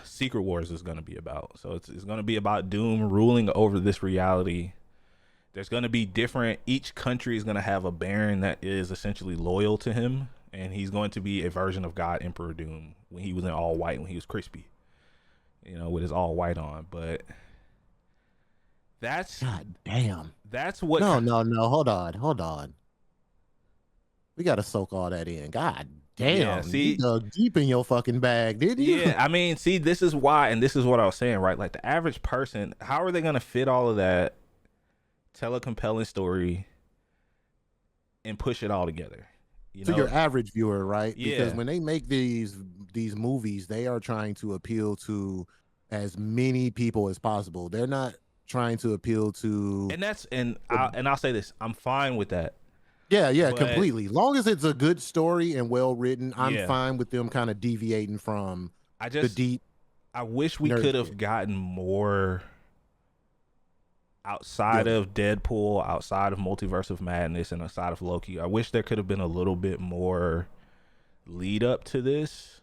Secret Wars is going to be about. So it's going to be about Doom ruling over this reality. There's going to be different, each country is going to have a baron that is essentially loyal to him, and he's going to be a version of God Emperor Doom when he was in all white, when he was crispy, with his all white on. But God damn. That's what. No. Hold on. We got to soak all that in. God damn. Yeah, see, you dug deep in your fucking bag, didn't you? Yeah, I mean, see, this is why, and this is what I was saying, right? Like, the average person, how are they going to fit all of that, tell a compelling story, and push it all together? To your average viewer, right? Yeah. Because when they make these movies, they are trying to appeal to as many people as possible. They're not trying to appeal to, and I'll say this, I'm fine with that. Yeah, completely. Long as it's a good story and well written, I'm fine with them kind of deviating from the deep. I wish we could have gotten more outside of Deadpool, outside of Multiverse of Madness, and outside of Loki. I wish there could have been a little bit more lead up to this,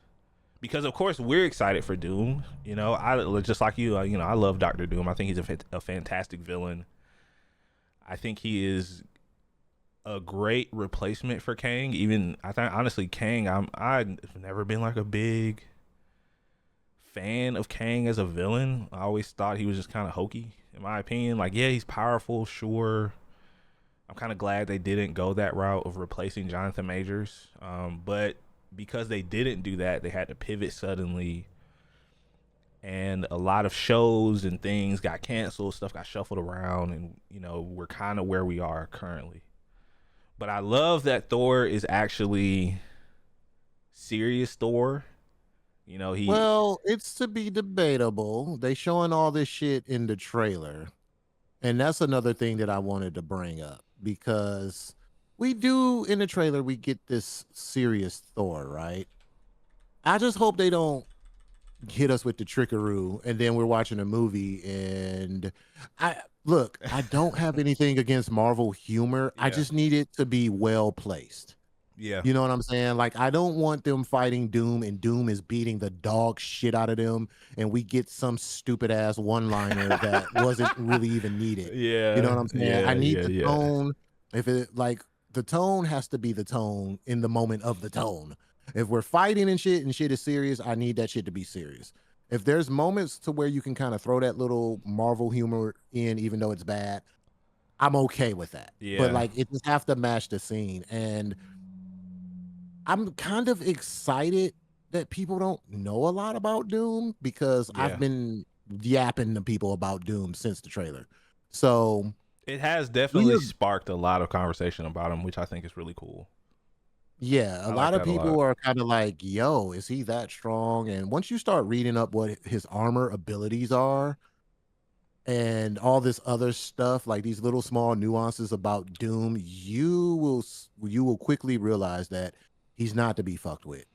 because of course we're excited for Doom. I just like you. I love Doctor Doom. I think he's a fantastic villain. I think he is a great replacement for Kang. Even I think honestly, Kang, I've never been like a big fan of Kang as a villain. I always thought he was just kind of hokey, in my opinion. Like, yeah, he's powerful, sure. I'm kind of glad they didn't go that route of replacing Jonathan Majors. But because they didn't do that, they had to pivot suddenly, and a lot of shows and things got canceled, stuff got shuffled around, and we're kind of where we are currently. But I love that Thor is actually serious Thor. Well, it's to be debatable. They showing all this shit in the trailer. And that's another thing that I wanted to bring up, because we do in the trailer, we get this serious Thor, right? I just hope they don't hit us with the trickaroo and then we're watching a movie and I don't have anything against Marvel humor. I just need it to be well placed. Yeah. You know what I'm saying? Like, I don't want them fighting Doom and Doom is beating the dog shit out of them and we get some stupid ass one-liner that wasn't really even needed. Yeah. You know what I'm saying? Yeah, I need the tone. If it, like, the tone has to be the tone in the moment of the tone. If we're fighting and shit is serious, I need that shit to be serious. If there's moments to where you can kind of throw that little Marvel humor in, even though it's bad, I'm okay with that. Yeah. But like, it just have to match the scene. And I'm kind of excited that people don't know a lot about Doom because I've Yeah. been yapping to people about Doom since the trailer. So It has do definitely you sparked a lot of conversation about him, which I think is really cool. Yeah, a I like lot of that a people lot. are kind of like, "Yo, is he that strong?" And once you start reading up what his armor abilities are and all this other stuff, like these little small nuances about Doom, you will quickly realize that he's not to be fucked with.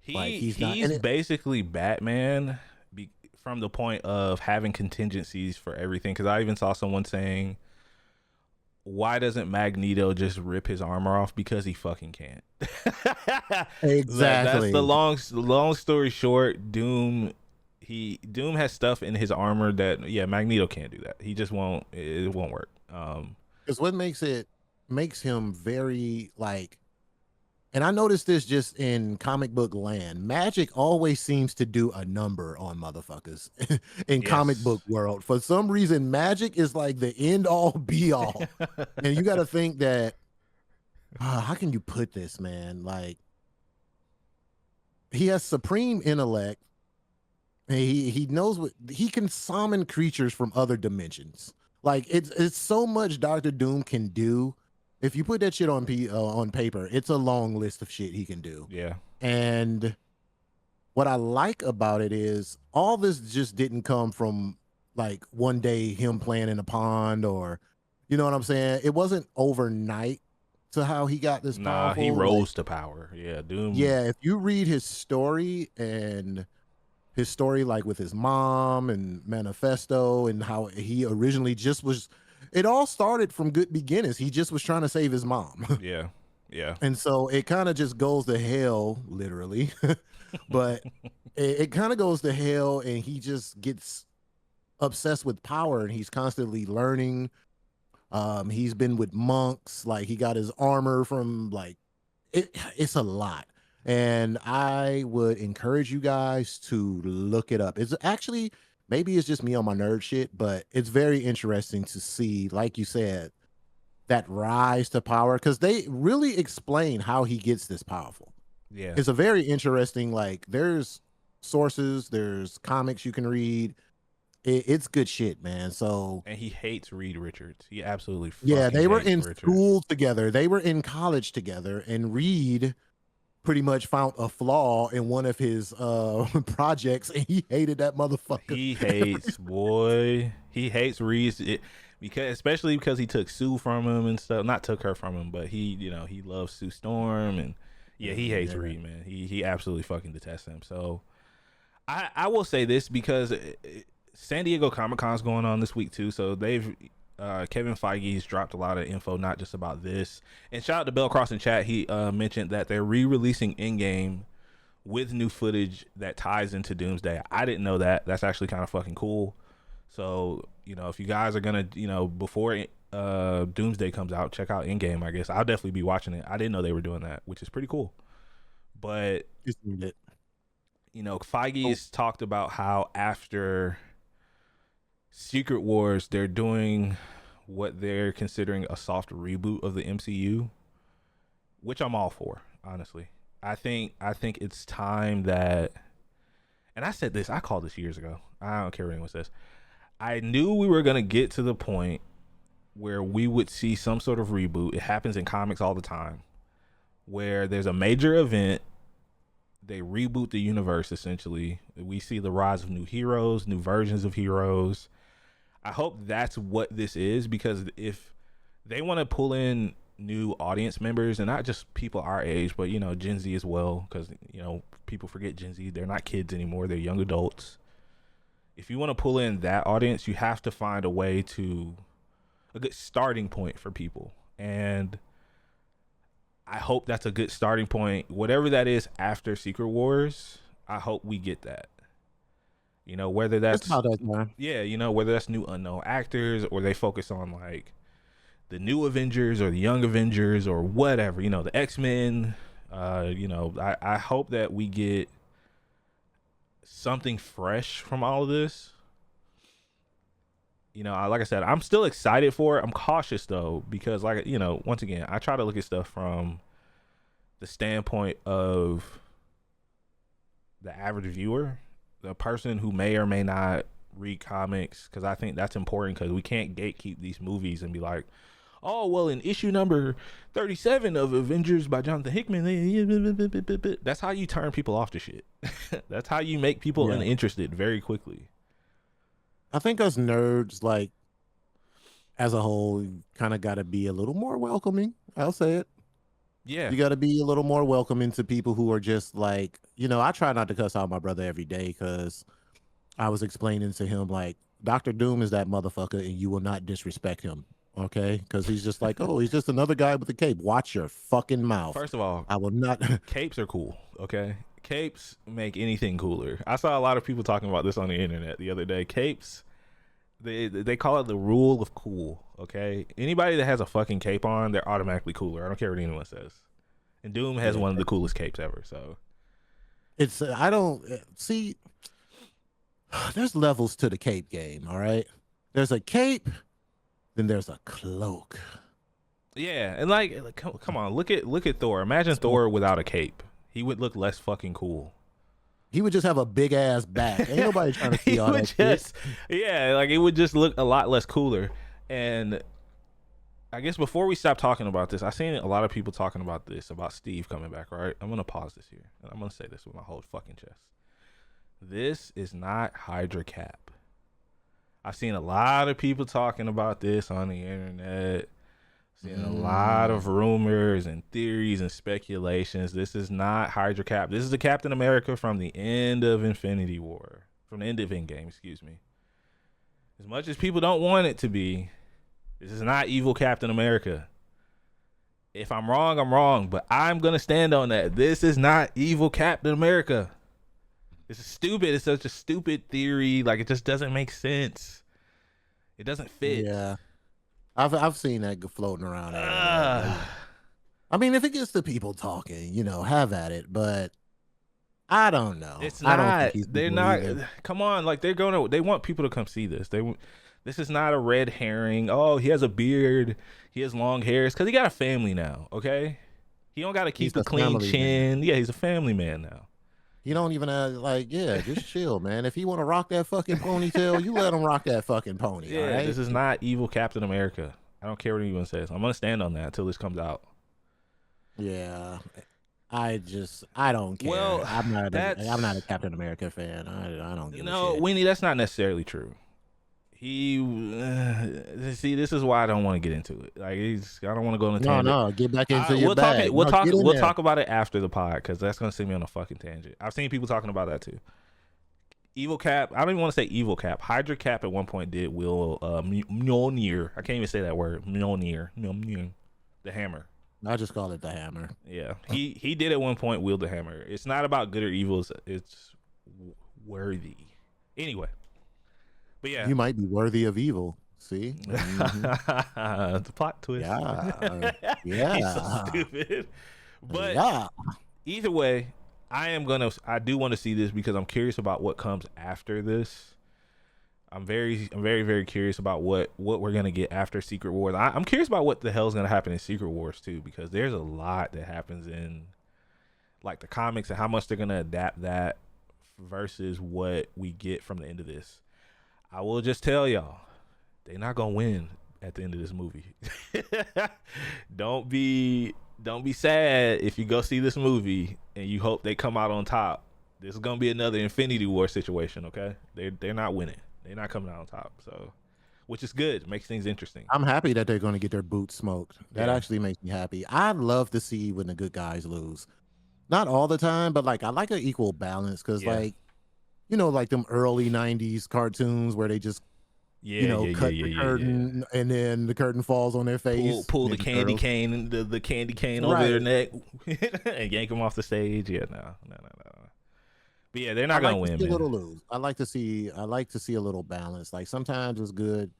Like he's not, He's and it basically Batman from the point of having contingencies for everything. Because I even saw someone saying, "Why doesn't Magneto just rip his armor off? Because he fucking can't." That's the exactly. long story short. Doom has stuff in his armor that Magneto can't do that. He just won't. It won't work. Because what makes him very like, and I noticed this just in comic book land. Magic always seems to do a number on motherfuckers in comic book Yes. world. For some reason, magic is like the end all be all. And you got to think that, how can you put this, man? Like, he has supreme intellect. And he knows what he can summon creatures from other dimensions. Like it's so much Doctor Doom can do. If you put that shit on paper, it's a long list of shit he can do. Yeah. And what I like about it is all this just didn't come from like one day him playing in a pond, or you know what I'm saying? It wasn't overnight to how he got this Nah, he powerful. Like, rose to power. Yeah, Doom. yeah, if you read his story and his story like with his mom and Manifesto and how he originally just was, it all started from good beginnings. He just was trying to save his mom. Yeah. Yeah. And so it kind of just goes to hell, literally. But it kind of goes to hell, and he just gets obsessed with power, and he's constantly learning. He's been with monks, like he got his armor from like it's a lot. And I would encourage you guys to look it up. It's actually, maybe it's just me on my nerd shit, but it's very interesting to see, like you said, that rise to power because they really explain how he gets this powerful. Yeah. It's a very interesting, like, there's sources, there's comics you can read. It's good shit, man. So And he hates Reed Richards. He absolutely yeah, fucking they were hates in Richards. school together. They were in college together, and Reed pretty much found a flaw in one of his projects, and he hated that motherfucker. He hates boy. He hates Reed because especially because he took Sue from him and stuff. Not took her from him, but he loves Sue Storm and yeah, he hates Yeah. Reed, man. He absolutely fucking detests him. So I will say this because San Diego Comic Con's going on this week too. So they've Kevin Feige's dropped a lot of info, not just about this. And shout out to Bell Cross in chat. He mentioned that they're re-releasing Endgame with new footage that ties into Doomsday. I didn't know that. That's actually kind of fucking cool. So if you guys are gonna, before Doomsday comes out, check out Endgame. I guess I'll definitely be watching it. I didn't know they were doing that, which is pretty cool. But Just need it. Feige's talked about how after Secret Wars, they're doing what they're considering a soft reboot of the MCU, which I'm all for, honestly. I think it's time that, and I said this, I called this years ago. I don't care what anyone says. I knew we were gonna get to the point where we would see some sort of reboot. It happens in comics all the time, where there's a major event, they reboot the universe essentially. We see the rise of new heroes, new versions of heroes. I hope that's what this is, because if they want to pull in new audience members and not just people our age, but Gen Z as well, because people forget Gen Z, they're not kids anymore, they're young adults. If you want to pull in that audience, you have to find a way to a good starting point for people, and I hope that's a good starting point, whatever that is after Secret Wars. I hope we get that. Whether It's that's about that time. whether that's new unknown actors, or they focus on like the new Avengers or the young Avengers or whatever, the X-Men. I hope that we get something fresh from all of this. Like I said, I'm still excited for it. I'm cautious though, because once again, I try to look at stuff from the standpoint of the average viewer, the person who may or may not read comics, because I think that's important, because we can't gatekeep these movies and be like, oh, well, in issue number 37 of Avengers by Jonathan Hickman, that's how you turn people off to shit. That's how you make people Yeah. uninterested very quickly. I think us nerds, like, as a whole, kind of got to be a little more welcoming. I'll say it. Yeah. You got to be a little more welcoming to people who are just like, I try not to cuss out my brother every day because I was explaining to him, like, Dr. Doom is that motherfucker and you will not disrespect him. Okay. Because he's just like, oh, he's just another guy with a cape. Watch your fucking mouth. First of all, I will not. capes are cool, okay? Capes make anything cooler. I saw a lot of people talking about this on the internet the other day. Capes, they call it the rule of cool, okay? Anybody that has a fucking cape on, they're automatically cooler. I don't care what anyone says. And Doom has one of the coolest capes ever, so. It's, I don't see, there's levels to the cape game, all right? There's a cape, then there's a cloak. Yeah, and like come on, look at Thor. Imagine Thor without a cape. He would look less fucking cool. He would just have a big ass back. Ain't nobody trying to see all that shit. Yeah, like it would just look a lot less cooler. And I guess before we stop talking about this, I've seen a lot of people talking about this, about Steve coming back, right? I'm going to pause this here. And I'm going to say this with my whole fucking chest. This is not Hydra Cap. I've seen a lot of people talking about this on the internet. Seen a lot of rumors and theories and speculations. This is not Hydra Cap. This is the Captain America from the end of Infinity War. From the end of Endgame, excuse me. As much as people don't want it to be, this is not evil Captain America. If I'm wrong, I'm wrong. But I'm going to stand on that. This is not evil Captain America. This is stupid. It's such a stupid theory. Like, it just doesn't make sense. It doesn't fit. Yeah. I've seen that floating around. I mean, if it gets the people talking, have at it. But I don't know. It's I don't not. think They're not. Come on, like they want people to come see this. This is not a red herring. Oh, he has a beard. He has long hairs because he got a family now. Okay, he don't got to keep a clean chin. Yeah, he's a family man now. You don't even just chill, man. If he want to rock that fucking ponytail, you let him rock that fucking pony. Yeah, all right? This is not evil Captain America. I don't care what anyone says. I'm gonna stand on that until this comes out. Yeah, I don't care. Well, I'm not a Captain America fan. I don't give a shit. Winnie, that's not necessarily true. See, this is why I don't want to get into it. Like, I don't want to go on a tangent. No, get back into your bag. We'll talk about it after the pod because that's gonna send me on a fucking tangent. I've seen people talking about that too. Evil Cap. I don't even want to say evil Cap. Hydra Cap at one point did wield Mjolnir. I can't even say that word. Mjolnir. The hammer. I just call it the hammer. Yeah, he did at one point wield the hammer. It's not about good or evil. It's worthy. Anyway. But yeah, you might be worthy of evil. See, the plot twist. Yeah, He's so stupid. But either way, I do want to see this because I'm curious about what comes after this. I'm very, very curious about what we're gonna get after Secret Wars. I'm curious about what the hell's gonna happen in Secret Wars too, because there's a lot that happens in like the comics and how much they're gonna adapt that versus what we get from the end of this. I will just tell y'all, they're not gonna win at the end of this movie. Don't be sad if you go see this movie and you hope they come out on top. This is gonna be another Infinity War situation, okay? They're not winning. They're not coming out on top. So, which is good. It makes things interesting. I'm happy that they're gonna get their boots smoked. That actually makes me happy. I love to see when the good guys lose. Not all the time, but like I like an equal balance because like. Like them early 90s cartoons where they just, cut the curtain and then the curtain falls on their face. Pull the candy cane, the candy cane over their neck and yank them off the stage. Yeah, no. But yeah, they're not going to win, man. I like to see a little balance. Like sometimes it's good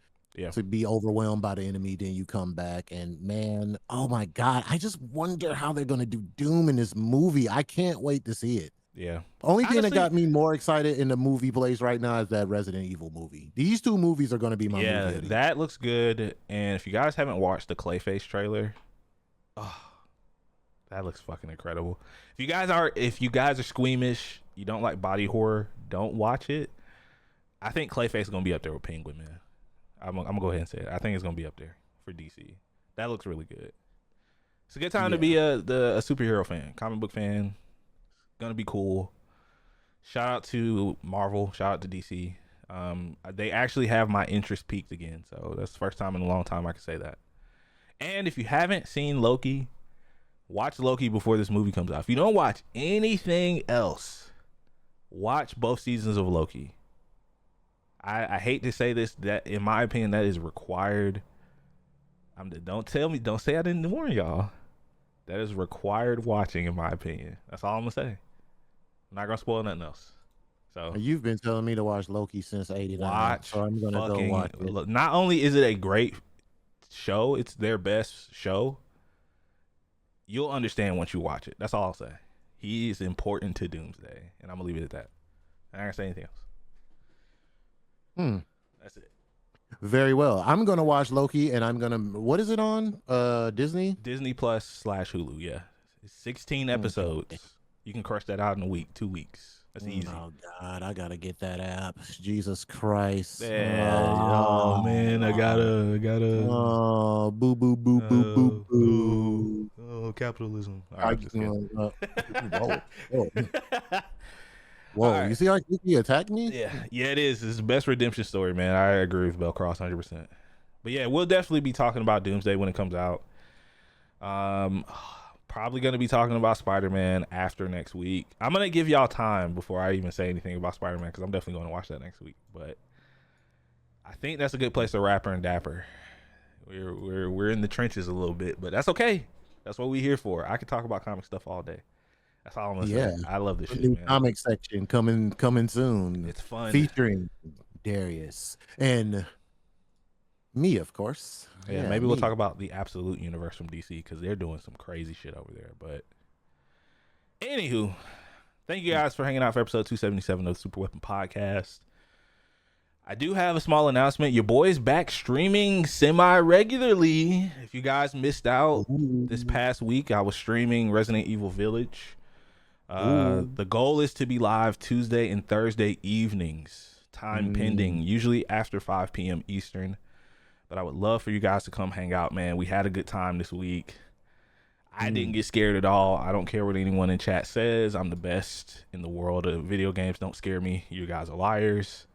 to be overwhelmed by the enemy, then you come back and man, oh my God, I just wonder how they're going to do Doom in this movie. I can't wait to see it. Yeah. Only thing that got me more excited in the movie place right now is that Resident Evil movie. These two movies are going to be my movie. Yeah, that looks good. And if you guys haven't watched the Clayface trailer, that looks fucking incredible. If you guys are squeamish you don't like body horror, don't watch it. I think Clayface is gonna be up there with Penguin, man. I'm gonna go ahead and say it. I think it's gonna be up there for DC. That looks really good. It's a good time to be Yeah. a superhero fan, comic book fan. Gonna be cool. Shout out to Marvel. Shout out to DC. They actually have my interest peaked again, so that's the first time in a long time I can say that. And if you haven't seen Loki, watch Loki before this movie comes out. If you don't watch anything else, watch both seasons of Loki. I hate to say this, that in my opinion, that is required. Don't say I didn't warn y'all. That is required watching, in my opinion. That's all I'm gonna say. I'm not gonna spoil nothing else. So You've been telling me to watch Loki since '89, watch so I'm gonna go watch it. look, not only is it a great show, it's their best show. You'll understand once you watch it. That's all I'll say. He is important to Doomsday, and I'm gonna leave it at that. I'm not gonna say anything else. That's it. Very well. I'm gonna watch Loki, and I'm gonna. What is it on? Disney. Disney Plus / Hulu. Yeah, it's 16 episodes. Okay. You can crush that out in a week, 2 weeks. That's easy. Oh God, I gotta get that app. Jesus Christ. Oh man, I gotta. Oh, boo boo boo boo boo boo. Oh, capitalism. All I right, just kidding. whoa. Whoa, All right. you see how he attacked me? Yeah, it is. It's the best redemption story, man. I agree with Bellcross 100%. But yeah, we'll definitely be talking about Doomsday when it comes out. Probably going to be talking about Spider-Man after next week. I'm going to give y'all time before I even say anything about Spider-Man because I'm definitely going to watch that next week. But I think that's a good place to rapper and dapper. We're in the trenches a little bit, but that's okay. That's what we're here for. I could talk about comic stuff all day. That's all I'm gonna say. I love this shit, New man. comic section coming soon. It's fun. Featuring Darius and me, of course. Yeah, maybe we'll talk about the Absolute Universe from DC because they're doing some crazy shit over there. But anywho, thank you guys for hanging out for episode 277 of the Super Weapon Podcast. I do have a small announcement. Your boy's back streaming semi-regularly. If you guys missed out this past week, I was streaming Resident Evil Village. The goal is to be live Tuesday and Thursday evenings, time pending, usually after 5 p.m. Eastern. But I would love for you guys to come hang out, man. We had a good time this week. I didn't get scared at all. I don't care what anyone in chat says. I'm the best in the world of video games. Don't scare me. You guys are liars.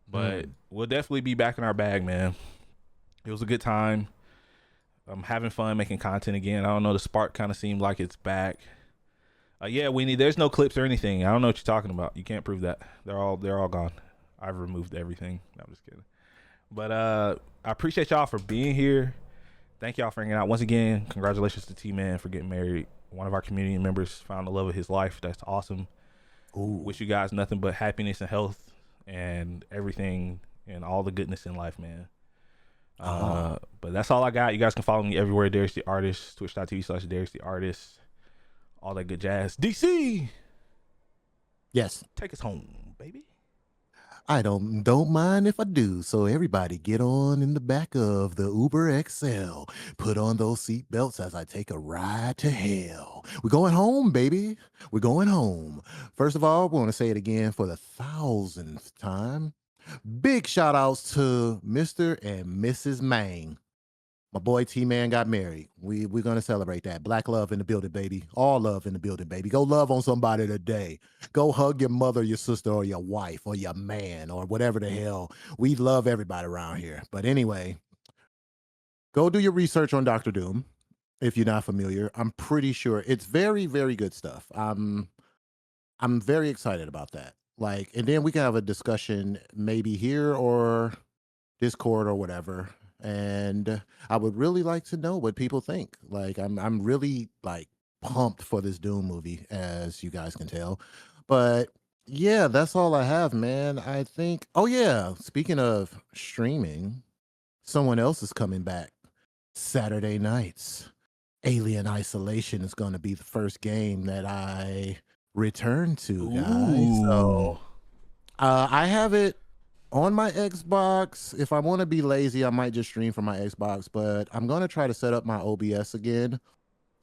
But we'll definitely be back in our bag, man. It was a good time. I'm having fun making content again. I don't know. The spark kind of seemed like it's back. Yeah, Weenie, there's no clips or anything. I don't know what you're talking about. You can't prove that. They're all gone. I've removed everything. No, I'm just kidding. But I appreciate y'all for being here. Thank y'all for hanging out. Once again, congratulations to T-Man for getting married. One of our community members found the love of his life. That's awesome. Wish you guys nothing but happiness and health and everything and all the goodness in life, man. But that's all I got. You guys can follow me everywhere. Darius the Artist, twitch.tv/Darius the Artist. All that good jazz. DC. Yes. Take us home, baby. I don't mind if I do. So everybody get on in the back of the Uber XL. Put on those seat belts as I take a ride to hell. We're going home, baby. We're going home. First of all, we want to say it again for the 1000th time. Big shout outs to Mr. and Mrs. Mang. My boy T-Man got married. We're going to celebrate that. Black love in the building, baby. All love in the building, baby. Go love on somebody today. Go hug your mother, your sister, or your wife, or your man, or whatever the hell. We love everybody around here. But anyway, go do your research on Dr. Doom if you're not familiar. I'm pretty sure it's very, very good stuff. I'm very excited about that. And then we can have a discussion maybe here or Discord or whatever. And I would really like to know what people think. I'm really pumped for this Doom movie, as you guys can tell. But yeah, that's all I have, man. I think. Oh yeah, speaking of streaming, someone else is coming back Saturday nights. Alien Isolation is going to be the first game that I return to, guys. So I have it on my Xbox. If I want to be lazy, I might just stream from my Xbox, but I'm going to try to set up my OBS again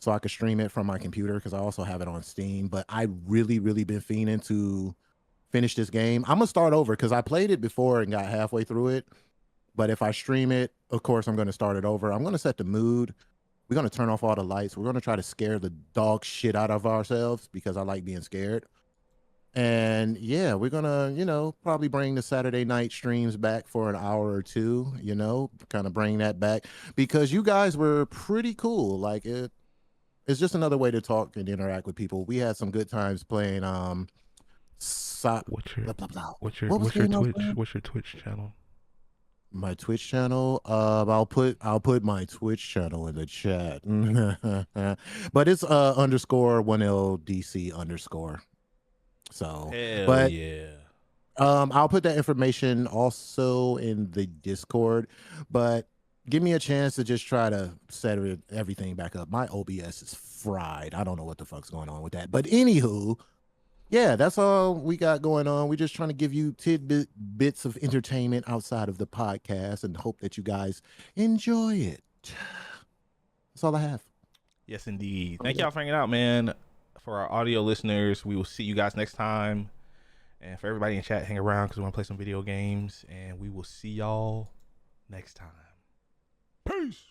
so I could stream it from my computer because I also have it on Steam. But I really been fiending to finish this game. I'm gonna start over because I played it before and got halfway through it. But if I stream it, of course, I'm gonna start it over. I'm gonna set the mood. We're gonna turn off all the lights. We're gonna try to scare the dog shit out of ourselves because I like being scared. And yeah, we're gonna, probably bring the Saturday night streams back for an hour or two, kind of bring that back because you guys were pretty cool. Like it's just another way to talk and interact with people. We had some good times playing What's your blah blah blah. what's your What was what's the your game I was Twitch? playing? What's your Twitch channel? My Twitch channel. I'll put my Twitch channel in the chat. But it's underscore 1LDC underscore. So, Hell but yeah. I'll put that information also in the Discord, but give me a chance to just try to set everything back up. My OBS is fried. I don't know what the fuck's going on with that. But anywho, yeah, that's all we got going on. We're just trying to give you bits of entertainment outside of the podcast and hope that you guys enjoy it. That's all I have. Yes, indeed. Thank y'all for hanging out, man. For our audio listeners, we will see you guys next time. And for everybody in chat, hang around because we want to play some video games. And we will see y'all next time. Peace.